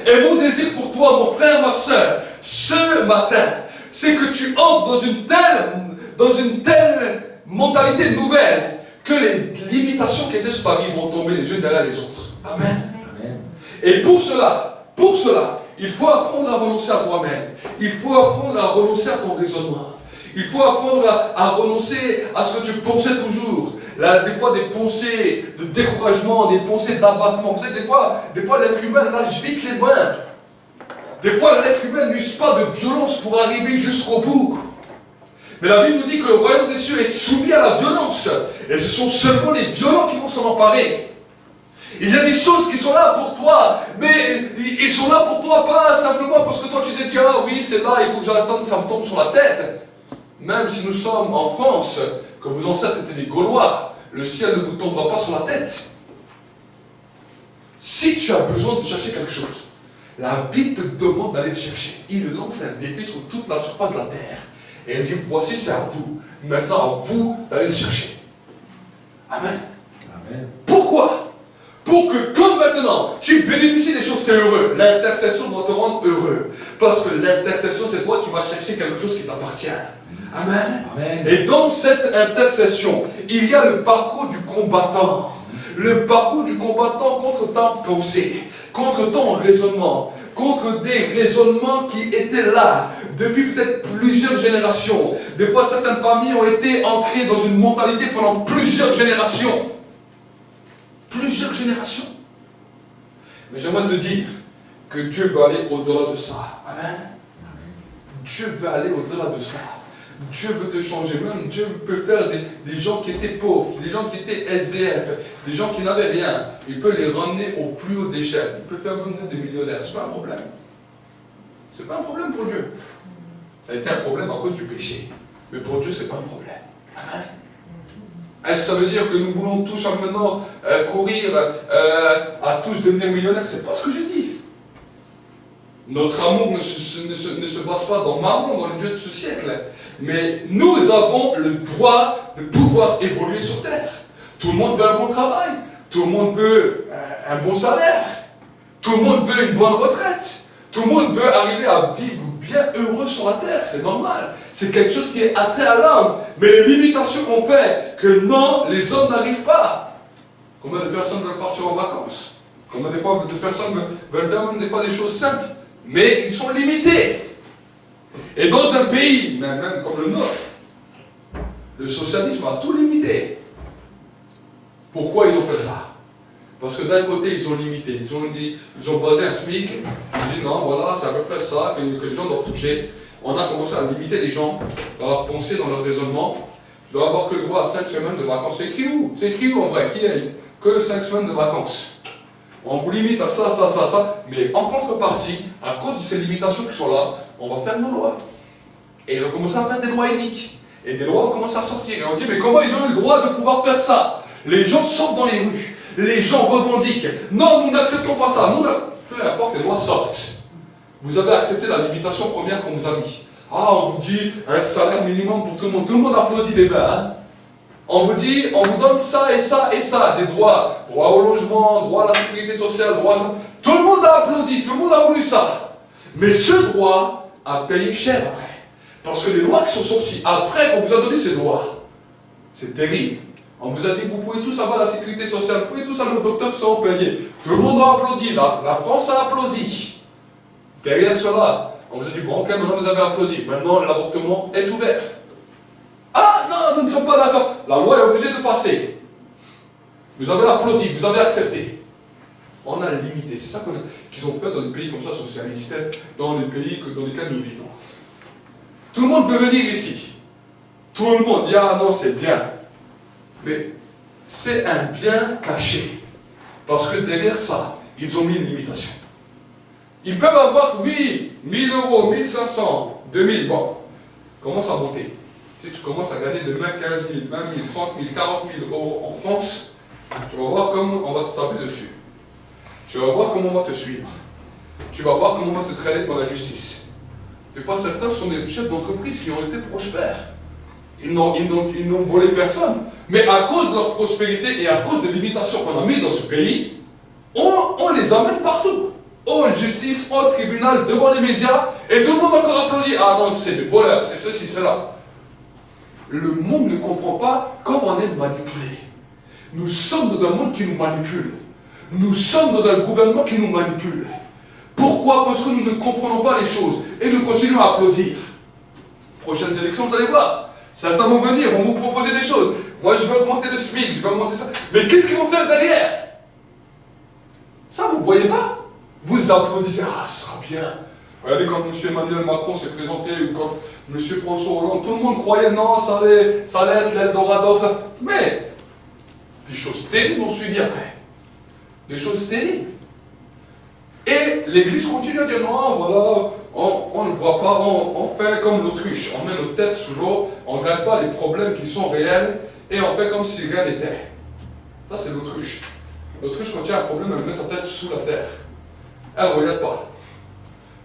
Speaker 4: Et mon désir pour toi, mon frère, ma soeur, ce matin, c'est que tu entres dans une telle mentalité nouvelle que les limitations qui étaient sur ta vie vont tomber les unes derrière les autres. Amen. Amen. Et pour cela, il faut apprendre à renoncer à toi-même. Il faut apprendre à renoncer à ton raisonnement. Il faut apprendre à renoncer à ce que tu pensais toujours. Là, des fois, des pensées de découragement, des pensées d'abattement. Vous savez, des fois l'être humain lâche vite les mains. Des fois, l'être humain n'use pas de violence pour arriver jusqu'au bout. Mais la Bible nous dit que le royaume des cieux est soumis à la violence. Et ce sont seulement les violents qui vont s'en emparer. Il y a des choses qui sont là pour toi, mais ils sont là pour toi pas simplement parce que toi tu te dis, ah oui, c'est là, il faut que j'attende que ça me tombe sur la tête. Même si nous sommes en France, que vos ancêtres étaient des Gaulois, le ciel ne vous tombera pas sur la tête. Si tu as besoin de chercher quelque chose, la Bible te demande d'aller le chercher. Il lance un défi sur toute la surface de la terre. Et elle dit, voici c'est à vous. Maintenant à vous d'aller le chercher. Amen. Amen. Pourquoi? Pour que comme maintenant, tu bénéficies des choses, tu es heureux. L'intercession doit te rendre heureux. Parce que l'intercession, c'est toi qui vas chercher quelque chose qui t'appartient. Amen. Amen. Et dans cette intercession, il y a le parcours du combattant. Le parcours du combattant contre ta pensée, contre ton raisonnement, contre des raisonnements qui étaient là depuis peut-être plusieurs générations. Des fois, certaines familles ont été ancrées dans une mentalité pendant plusieurs générations. Plusieurs générations. Mais j'aimerais te dire que Dieu veut aller au-delà de ça. Amen. Dieu veut aller au-delà de ça. Dieu veut te changer. Même Dieu peut faire des gens qui étaient pauvres, des gens qui étaient SDF, des gens qui n'avaient rien. Il peut les ramener au plus haut d'échelle. Il peut faire même des millionnaires. Ce n'est pas un problème. Ce n'est pas un problème pour Dieu. Ça a été un problème à cause du péché. Mais pour Dieu, ce n'est pas un problème. Amen. Est-ce que ça veut dire que nous voulons tous maintenant courir à tous devenir millionnaires? C'est pas ce que j'ai dit. Notre amour ne se base pas dans Mammon, dans le Dieu de ce siècle. Mais nous avons le droit de pouvoir évoluer sur terre. Tout le monde veut un bon travail. Tout le monde veut un bon salaire. Tout le monde veut une bonne retraite. Tout le monde veut arriver à vivre bien heureux sur la terre. C'est normal. C'est quelque chose qui est attrait à l'homme. Mais les limitations ont fait que non, les hommes n'arrivent pas. Combien de personnes veulent partir en vacances? Combien de personnes veulent faire même des fois des choses simples? Mais ils sont limités. Et dans un pays, même comme le nôtre, le socialisme a tout limité. Pourquoi ils ont fait ça? Parce que d'un côté, ils ont limité. Ils ont basé un SMIC. Ils ont dit non, voilà, c'est à peu près ça que les gens doivent toucher. On a commencé à limiter les gens dans leur pensée, dans leur raisonnement. Tu dois avoir que le droit à 5 semaines de vacances. C'est écrit où? C'est écrit où en vrai? Qui est? Que 5 semaines de vacances. On vous limite à ça, ça, ça, ça. Mais en contrepartie, à cause de ces limitations qui sont là, on va faire nos lois. Et ils ont commencé à faire des lois iniques. Et des lois ont commencé à sortir. Et on dit, mais comment ils ont eu le droit de pouvoir faire ça? Les gens sortent dans les rues. Les gens revendiquent. Non, nous n'acceptons pas ça. Peu importe, les lois sortent. Vous avez accepté la limitation première qu'on vous a mis. Ah, on vous dit un salaire minimum pour tout le monde. Tout le monde applaudit des mains. Hein? On vous dit, on vous donne ça et ça et ça. Des droits. Droit au logement, droit à la sécurité sociale, droit à ça. Tout le monde a applaudi, tout le monde a voulu ça. Mais ce droit a payé cher après. Parce que les lois qui sont sorties après qu'on vous a donné ces lois, c'est terrible. On vous a dit que vous pouvez tous avoir la sécurité sociale, vous pouvez tous aller au docteur sans payer. Tout le monde a applaudi, la France a applaudi. Derrière cela, on vous a dit, bon, ok, maintenant vous avez applaudi, maintenant l'avortement est ouvert. Ah non, nous ne sommes pas d'accord. La loi est obligée de passer. Vous avez applaudi, vous avez accepté. On a limité. C'est ça qu'ils ont fait dans les pays comme ça, socialistes, dans les pays dans lesquels nous vivons. Tout le monde veut venir ici. Tout le monde dit, ah non, c'est bien. Mais c'est un bien caché. Parce que derrière ça, ils ont mis une limitation. Ils peuvent avoir, oui, 1000 euros, 1500, 2000, bon, commence à monter. Si tu commences à gagner demain 15 000, 20 000, 30 000, 40 000 euros en France, tu vas voir comment on va te taper dessus. Tu vas voir comment on va te suivre. Tu vas voir comment on va te traîner dans la justice. Des fois, certains sont des chefs d'entreprise qui ont été prospères. Ils n'ont volé personne. Mais à cause de leur prospérité et à cause des limitations qu'on a mises dans ce pays, on les amène partout. En justice, au tribunal, devant les médias, et tout le monde encore applaudit. Ah non, c'est des voleurs, c'est ceci, c'est cela. Le monde ne comprend pas comment on est manipulé. Nous sommes dans un monde qui nous manipule. Nous sommes dans un gouvernement qui nous manipule. Pourquoi? Parce que nous ne comprenons pas les choses et nous continuons à applaudir. Prochaines élections, vous allez voir. Certains vont venir, vont vous proposer des choses. Moi, je vais augmenter le SMIC, je vais augmenter ça. Mais qu'est-ce qu'ils vont faire derrière? Ça, vous ne voyez pas? Vous applaudissez, ah, ce sera bien. Regardez quand M. Emmanuel Macron s'est présenté, ou quand M. François Hollande, tout le monde croyait non, ça allait être l'Eldorado, ça. Mais des choses terribles ont suivi après. Des choses terribles. Et l'Église continue à dire non, voilà, on ne voit pas, on fait comme l'autruche, on met nos têtes sous l'eau, on ne regarde pas les problèmes qui sont réels et on fait comme si rien n'était. Ça, c'est l'autruche. L'autruche, quand il y a un problème, elle met sa tête sous la terre. Elle ne regarde pas.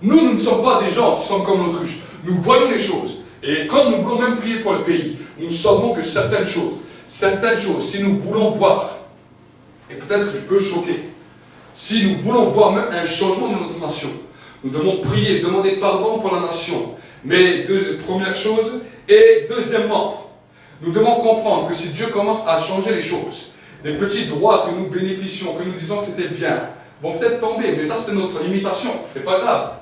Speaker 4: Nous ne sommes pas des gens qui sont comme l'autruche. Nous voyons les choses. Et quand nous voulons même prier pour le pays, nous savons que certaines choses, si nous voulons voir, et peut-être que je peux choquer, si nous voulons voir même un changement dans notre nation, nous devons prier, demander pardon pour la nation. Mais première chose, et deuxièmement, nous devons comprendre que si Dieu commence à changer les choses, des petits droits que nous bénéficions, que nous disons que c'était bien, vont peut-être tomber, mais ça c'est notre limitation, c'est pas grave.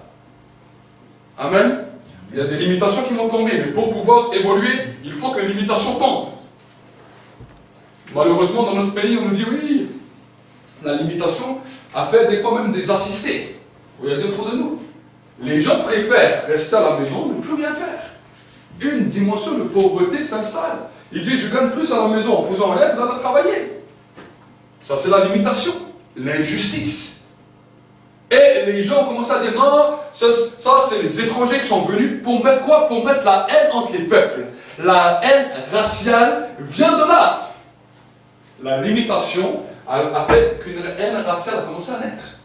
Speaker 4: Amen. Il y a des limitations qui vont tomber, mais pour pouvoir évoluer, il faut que les limitations tombent. Malheureusement, dans notre pays, on nous dit oui, la limitation a fait des fois même des assistés. Regardez autour de nous. Les gens préfèrent rester à la maison et ne plus rien faire. Une dimension de pauvreté s'installe. Ils disent, je gagne plus à la maison en faisant rien que d'aller travailler. Ça, c'est la limitation, l'injustice. Et les gens commencent à dire, non, ça c'est les étrangers qui sont venus pour mettre quoi? Pour mettre la haine entre les peuples. La haine raciale vient de là. La limitation a fait qu'une haine raciale a commencé à naître.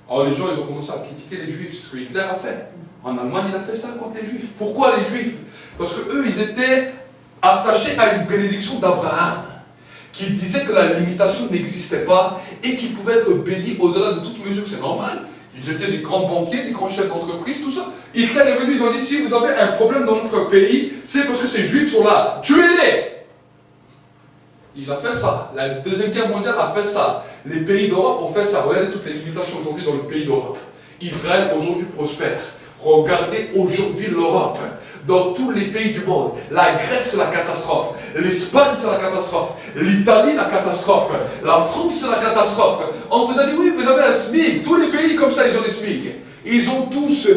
Speaker 4: Alors les gens, ils ont commencé à critiquer les Juifs, c'est ce que Hitler a fait. En Allemagne, il a fait ça contre les Juifs. Pourquoi les Juifs? Parce qu'eux, ils étaient attachés à une bénédiction d'Abraham, qui disait que la limitation n'existait pas et qu'ils pouvaient être bénis au-delà de toute mesure. C'est normal. Ils étaient des grands banquiers, des grands chefs d'entreprise, tout ça. Hitler est venu, ils ont dit, si vous avez un problème dans notre pays, c'est parce que ces Juifs sont là. Tuez-les! Il a fait ça. La Deuxième Guerre mondiale a fait ça. Les pays d'Europe ont fait ça. Regardez toutes les limitations aujourd'hui dans le pays d'Europe. Israël aujourd'hui prospère. Regardez aujourd'hui l'Europe. Dans tous les pays du monde. La Grèce, c'est la catastrophe. L'Espagne, c'est la catastrophe. L'Italie, la catastrophe. La France, c'est la catastrophe. On vous a dit, oui, vous avez un SMIC. Tous les pays comme ça, ils ont des SMIC. Ils ont tous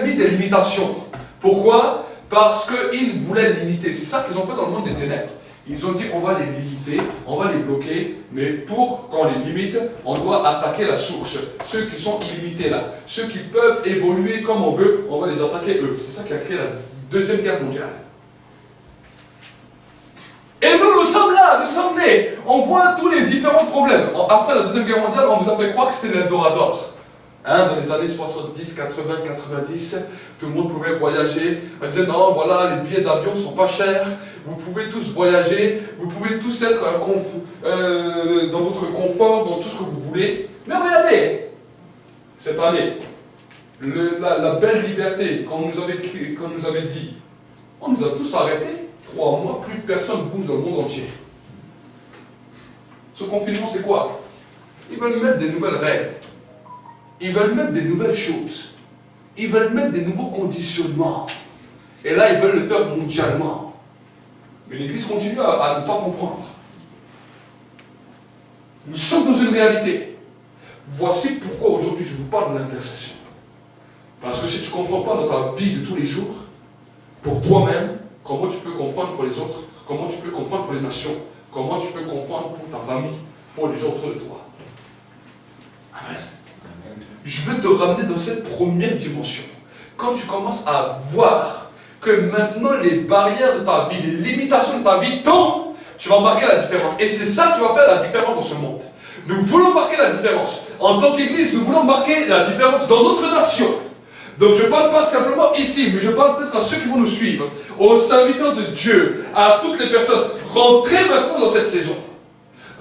Speaker 4: mis des limitations. Pourquoi? Parce qu'ils voulaient limiter. C'est ça qu'ils ont fait dans le monde des ténèbres. Ils ont dit, on va les limiter, on va les bloquer, mais pour qu'on les limite, on doit attaquer la source. Ceux qui sont illimités là, ceux qui peuvent évoluer comme on veut, on va les attaquer eux. C'est ça qui a créé la Deuxième Guerre mondiale. Et nous sommes là, nous sommes nés. On voit tous les différents problèmes. Après la Deuxième Guerre mondiale, on vous a fait croire que c'était l'Eldorado. Dans les années 70, 80, 90, tout le monde pouvait voyager. On disait non, voilà, les billets d'avion ne sont pas chers, vous pouvez tous voyager, vous pouvez tous être dans votre confort, dans tout ce que vous voulez. Mais regardez, cette année, la belle liberté qu'on nous avait dit, on nous a tous arrêtés. 3 mois, plus personne bouge dans le monde entier. Ce confinement, c'est quoi? Ils veulent mettre des nouvelles règles. Ils veulent mettre des nouvelles choses. Ils veulent mettre des nouveaux conditionnements. Et là, ils veulent le faire mondialement. Mais l'Église continue à ne pas comprendre. Nous sommes dans une réalité. Voici pourquoi aujourd'hui je vous parle de l'intercession. Parce que si tu ne comprends pas dans ta vie de tous les jours, pour toi-même, comment tu peux comprendre pour les autres, comment tu peux comprendre pour les nations, comment tu peux comprendre pour ta famille, pour les gens autour de toi. Amen. Je veux te ramener dans cette première dimension. Quand tu commences à voir que maintenant les barrières de ta vie, les limitations de ta vie tombent, tu vas marquer la différence. Et c'est ça qui va faire la différence dans ce monde. Nous voulons marquer la différence. En tant qu'Église, nous voulons marquer la différence dans notre nation. Donc je ne parle pas simplement ici, mais je parle peut-être à ceux qui vont nous suivre, aux serviteurs de Dieu, à toutes les personnes. Rentrez maintenant dans cette saison.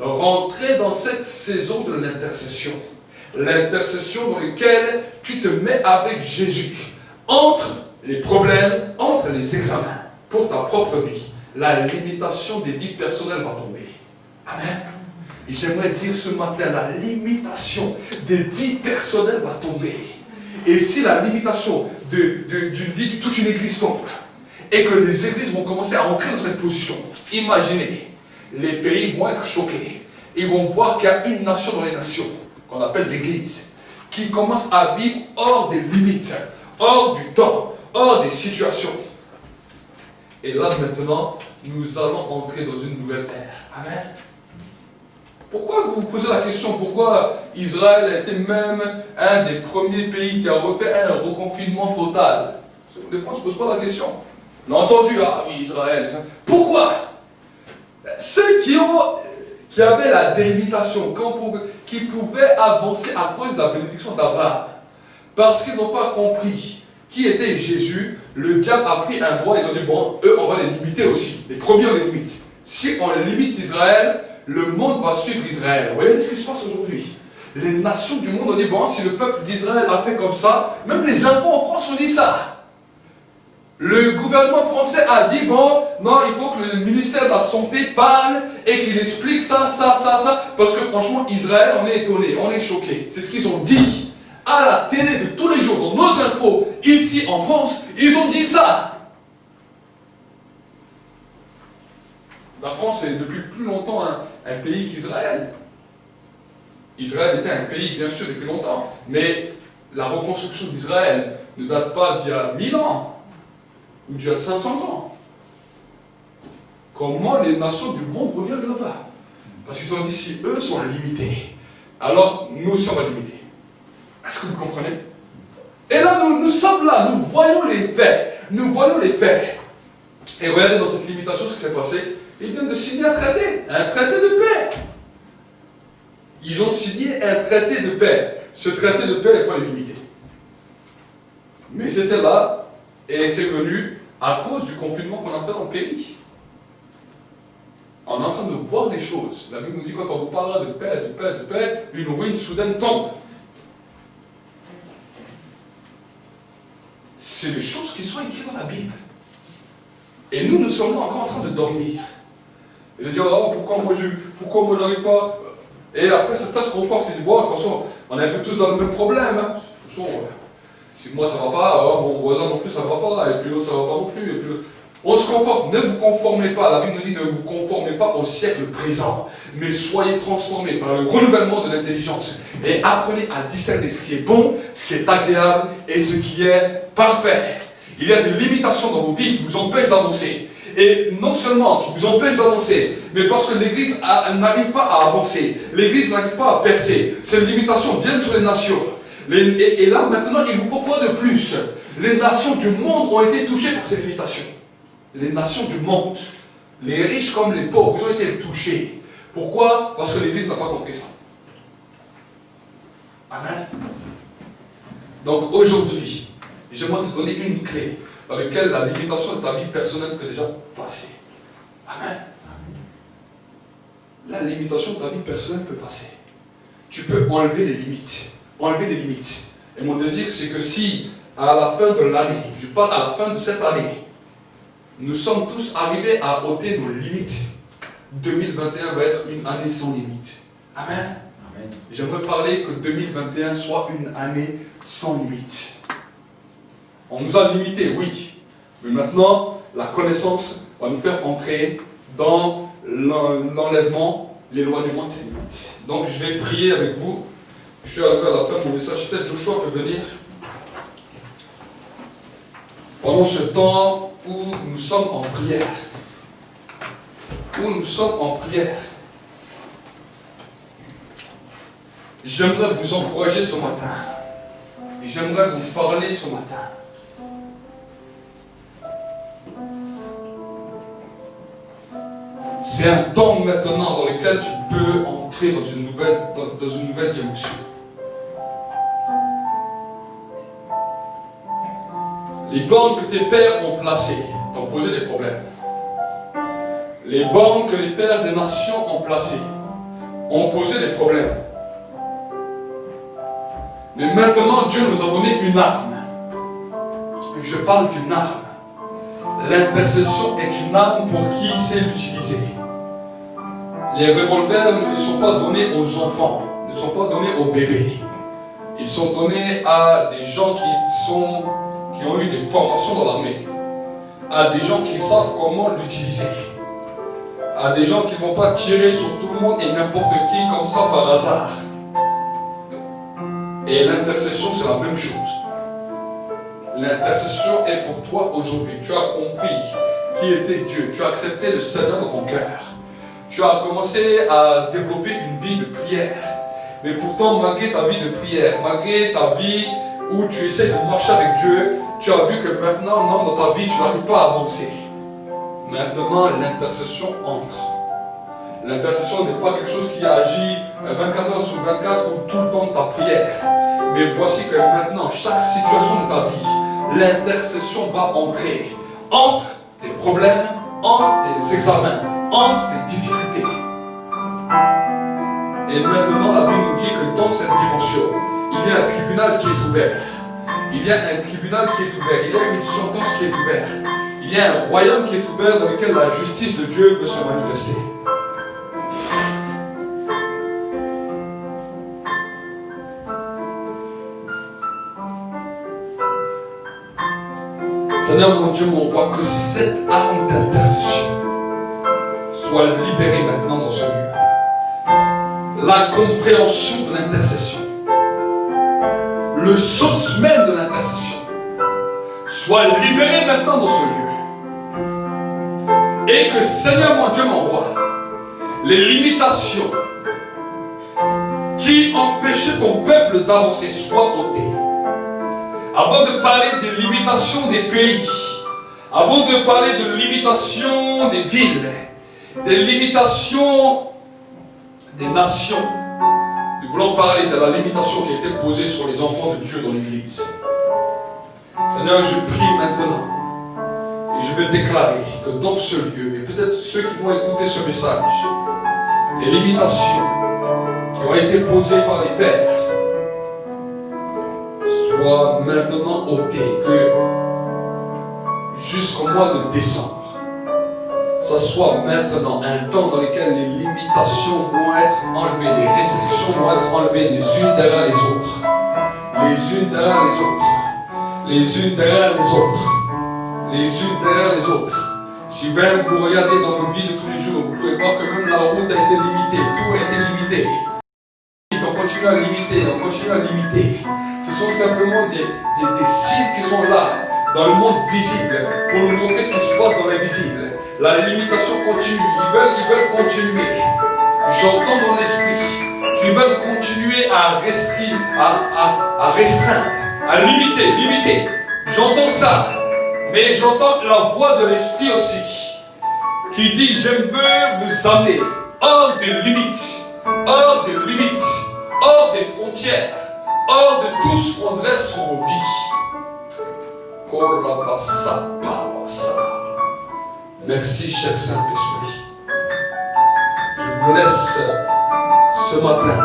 Speaker 4: Rentrez dans cette saison de l'intercession. L'intercession dans laquelle tu te mets avec Jésus. Entre les problèmes, entre les examens, pour ta propre vie, la limitation des vies personnelles va tomber. Amen. Et j'aimerais dire ce matin, la limitation des vies personnelles va tomber. Et si la limitation d'une vie, toute une église tombe, et que les églises vont commencer à entrer dans cette position, imaginez, les pays vont être choqués. Ils vont voir qu'il y a une nation dans les nations, qu'on appelle l'église, qui commence à vivre hors des limites, hors du temps, hors des situations. Et là maintenant, nous allons entrer dans une nouvelle ère. Amen. Pourquoi vous vous posez la question, pourquoi Israël a été même un des premiers pays qui a refait un reconfinement total? Des fois, on ne se pose pas la question. On a entendu, ah oui, Israël. Pourquoi? Ceux qui avaient la délimitation, qui pouvaient avancer à cause de la bénédiction d'Abraham, parce qu'ils n'ont pas compris qui était Jésus, le diable a pris un droit, ils ont dit, bon, eux, on va les limiter aussi. Les premiers, on les limite. Si on limite Israël, le monde va suivre Israël. Vous voyez ce qui se passe aujourd'hui? Les nations du monde ont dit, bon, si le peuple d'Israël a fait comme ça, même les enfants en France ont dit ça. Le gouvernement français a dit, bon, non, il faut que le ministère de la Santé parle et qu'il explique ça, parce que franchement, Israël, on est étonné, on est choqué. C'est ce qu'ils ont dit. À la télé de tous les jours, dans nos infos, ici en France, ils ont dit ça. La France est depuis plus longtemps un pays qu'Israël. Israël était un pays, bien sûr, depuis longtemps, mais la reconstruction d'Israël ne date pas d'il y a 1000 ans, ou d'il y a 500 ans. Comment les nations du monde regardent là-bas? Parce qu'ils ont dit, si eux sont limités, alors nous aussi on va limiter. Est-ce que vous comprenez? Et là, nous sommes là, nous voyons les faits. Nous voyons les faits. Et regardez dans cette limitation ce qui s'est passé. Ils viennent de signer un traité de paix. Ils ont signé un traité de paix. Ce traité de paix, il faut les limiter. Mais c'était là, et c'est venu à cause du confinement qu'on a fait dans le pays. On est en train de voir les choses. La Bible nous dit, quand on vous parlera de paix, une ruine soudaine tombe. C'est des choses qui sont écrites dans la Bible. Et nous sommes là encore en train de dormir. Et de dire, oh, pourquoi moi j'arrive pas? Et après, certains se confortent et disent, bon, de toute façon, on est un peu tous dans le même problème. Hein. De toute façon, si moi ça va pas, mon voisin non plus ça va pas, et puis l'autre ça va pas non plus. Et puis on se conforte, ne vous conformez pas, la Bible nous dit, ne vous conformez pas au siècle présent, mais soyez transformés par le renouvellement de l'intelligence. Et apprenez à discerner ce qui est bon, ce qui est agréable et ce qui est parfait. Il y a des limitations dans vos vies qui vous empêchent d'avancer. Et non seulement qui vous empêchent d'avancer, mais parce que l'Église n'arrive pas à avancer, l'Église n'arrive pas à percer. Ces limitations viennent sur les nations. Et là, maintenant, il vous faut quoi de plus? Les nations du monde ont été touchées par ces limitations. Les nations du monde, les riches comme les pauvres, ils ont été touchés. Pourquoi? Parce que l'Église n'a pas compris ça. Amen. Donc aujourd'hui, j'aimerais te donner une clé dans laquelle la limitation de ta vie personnelle peut déjà passer. Amen. La limitation de ta vie personnelle peut passer. Tu peux enlever les limites. Enlever les limites. Et mon désir, c'est que si, à la fin de l'année, je parle à la fin de cette année, nous sommes tous arrivés à ôter nos limites, 2021 va être une année sans limite. Amen.
Speaker 5: Amen.
Speaker 4: J'aimerais parler que 2021 soit une année sans limite. On nous a limités, oui. Mais maintenant, la connaissance va nous faire entrer dans l'enlèvement, l'éloignement de ces limites. Donc je vais prier avec vous. Je suis arrivé à la fin de mon message. Peut-être Joshua peut venir. Pendant ce temps où nous sommes en prière. Où nous sommes en prière. J'aimerais vous encourager ce matin. J'aimerais vous parler ce matin. C'est un temps maintenant dans lequel tu peux entrer dans une nouvelle dimension. Les bornes que tes pères ont placées t'ont posé des problèmes. Les bornes que les pères des nations ont placées ont posé des problèmes. Mais maintenant, Dieu nous a donné une arme. Je parle d'une arme. L'intercession est une arme pour qui sait l'utiliser. Les revolvers ne sont pas donnés aux enfants, ne sont pas donnés aux bébés. Ils sont donnés à des gens qui ont eu des formations dans l'armée, à des gens qui savent comment l'utiliser, à des gens qui ne vont pas tirer sur tout le monde et n'importe qui comme ça par hasard. Et l'intercession, c'est la même chose. L'intercession est pour toi aujourd'hui. Tu as compris qui était Dieu. Tu as accepté le Seigneur dans ton cœur. Tu as commencé à développer une vie de prière. Mais pourtant, malgré ta vie de prière, malgré ta vie où tu essaies de marcher avec Dieu, tu as vu que maintenant, non, dans ta vie, tu n'arrives pas à avancer. Maintenant, l'intercession entre. L'intercession n'est pas quelque chose qui agit 24 heures sur 24 ou tout le temps de ta prière. Mais voici que maintenant, chaque situation de ta vie, l'intercession va entrer entre tes problèmes, entre tes examens, entre tes difficultés. Et maintenant, la Bible nous dit que dans cette dimension, il y a un tribunal qui est ouvert. Il y a un tribunal qui est ouvert. Il y a une sentence qui est ouverte. Il y a un royaume qui est ouvert dans lequel la justice de Dieu peut se manifester. Seigneur mon Dieu, mon roi, que cette arme d'intercession soit libérée maintenant dans ce lieu. La compréhension de l'intercession, le sens même de l'intercession, soit libéré maintenant dans ce lieu. Et que Seigneur mon Dieu, mon roi, les limitations qui empêchaient ton peuple d'avancer soient ôtées. Avant de parler des limitations des pays, avant de parler de limitations des villes, des limitations des nations, nous voulons parler de la limitation qui a été posée sur les enfants de Dieu dans l'Église. Seigneur, je prie maintenant et je veux déclarer que dans ce lieu, et peut-être ceux qui vont écouter ce message, les limitations qui ont été posées par les pères soient maintenant ôtées, que jusqu'au mois de décembre, ça soit maintenant un temps dans lequel les limitations vont être enlevées, les restrictions vont être enlevées les unes derrière les autres, les unes derrière les autres, les unes derrière les autres, les unes derrière les autres. Si même vous regardez dans nos vies de tous les jours, vous pouvez voir que même la route a été limitée, tout a été limité. On continue à limiter, on continue à limiter. Ce sont simplement des signes qui sont là, dans le monde visible, pour nous montrer ce qui se passe dans l'invisible. La limitation continue, ils veulent continuer. J'entends dans l'esprit qu'ils veulent continuer à restreindre, à limiter. J'entends ça, mais j'entends la voix de l'esprit aussi, qui dit: je veux vous amener hors des limites, hors des limites, hors des frontières, hors de tout ce qu'on dresse sur vos vies. Merci, cher Saint-Esprit. Je vous laisse ce matin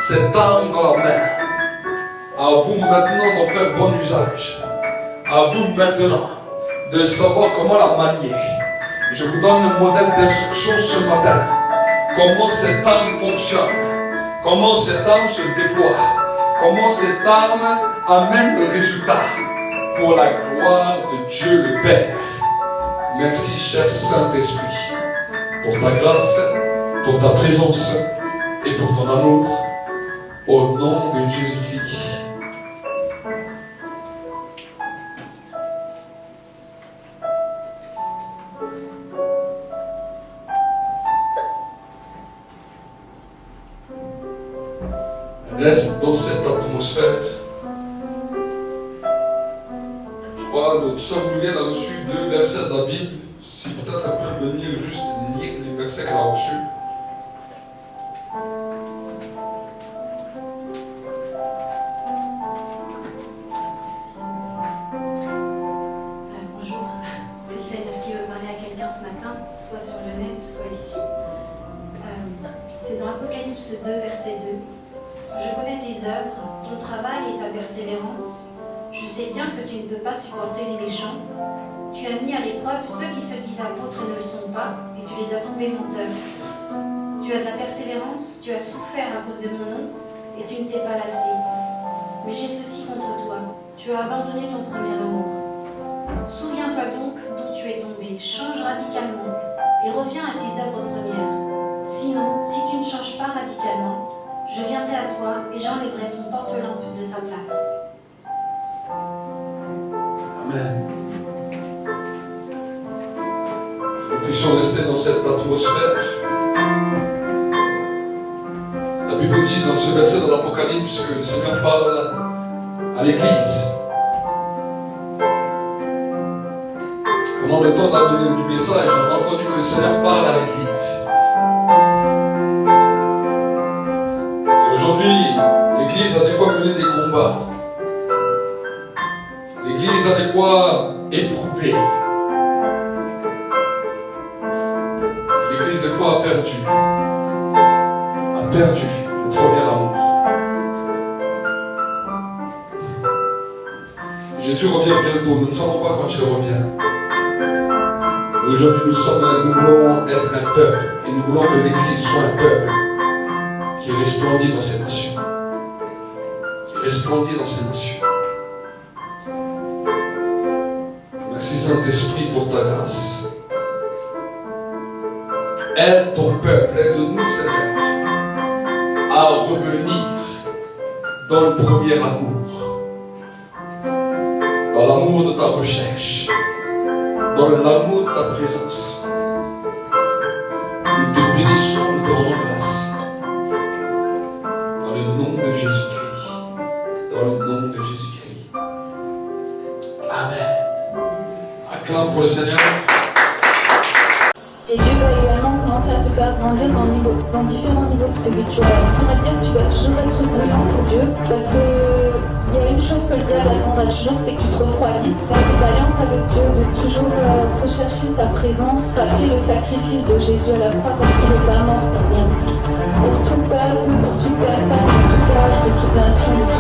Speaker 4: cette arme dans la main. À vous maintenant d'en faire bon usage. À vous maintenant de savoir comment la manier, Je vous donne un modèle d'instruction ce matin. Comment cette arme fonctionne. Comment cette arme se déploie. Comment cette arme amène le résultat. Pour la gloire de Dieu le Père. Merci, cher Saint-Esprit, pour ta grâce, pour ta présence et pour ton amour. Au nom de Jésus-Christ. Reste dans cette atmosphère. Je crois que notre sœur Muriel a reçu 2 versets de la Bible. Si peut-être elle peut venir juste lire les versets qu'elle a reçus.
Speaker 5: Bonjour. C'est le Seigneur qui veut parler à quelqu'un ce matin, soit sur le net, soit ici. C'est dans Apocalypse 2, verset 2. Je connais tes œuvres, ton travail et ta persévérance. Je sais bien que tu ne peux pas supporter les méchants. Tu as mis à l'épreuve ceux qui se disent apôtres et ne le sont pas, et tu les as trouvés menteurs. Tu as de la persévérance, tu as souffert à cause de mon nom, et tu ne t'es pas lassé. Mais j'ai ceci contre toi, tu as abandonné ton premier amour. Souviens-toi donc d'où tu es tombé, change radicalement, et reviens à tes œuvres premières. Sinon, si tu ne changes pas radicalement, je viendrai à toi et j'enlèverai ton porte-lampe de sa place.
Speaker 4: Amen. Nous puissions rester dans cette atmosphère. La Bible dit dans ce verset de l'Apocalypse que le Seigneur parle à l'Église. Pendant le temps de la venue du message, on a entendu que le Seigneur parle à l'Église. Et aujourd'hui, l'Église a des fois mené des combats. L'Église a des fois éprouvé. L'Église des fois a perdu le premier amour. Jésus revient bientôt, nous ne savons pas quand il revient. Aujourd'hui nous voulons être un peuple et nous voulons que l'Église soit un peuple qui resplendit dans ses nations. Qui resplendit dans ses nations. Merci Saint-Esprit pour ta grâce. Aide ton peuple, aide-nous Seigneur, à revenir dans le premier amour, dans l'amour de ta recherche, dans l'amour de ta présence. Nous te bénissons, nous te rendons grâce. Dans le nom de Jésus-Christ. Dans le nom de Jésus-Christ. Amen. Acclame pour le Seigneur.
Speaker 1: Et Dieu va également commencer à te faire grandir dans différents niveaux spirituels. On va dire que tu dois toujours être bouillant pour Dieu, parce que il y a une chose que le diable attendra toujours, c'est que tu te refroidisses. Dans cette alliance avec Dieu, de toujours rechercher sa présence, après le sacrifice de Jésus à la croix, parce qu'il n'est pas mort pour rien. Pour tout peuple, pour toute personne, de tout âge, de toute nation, de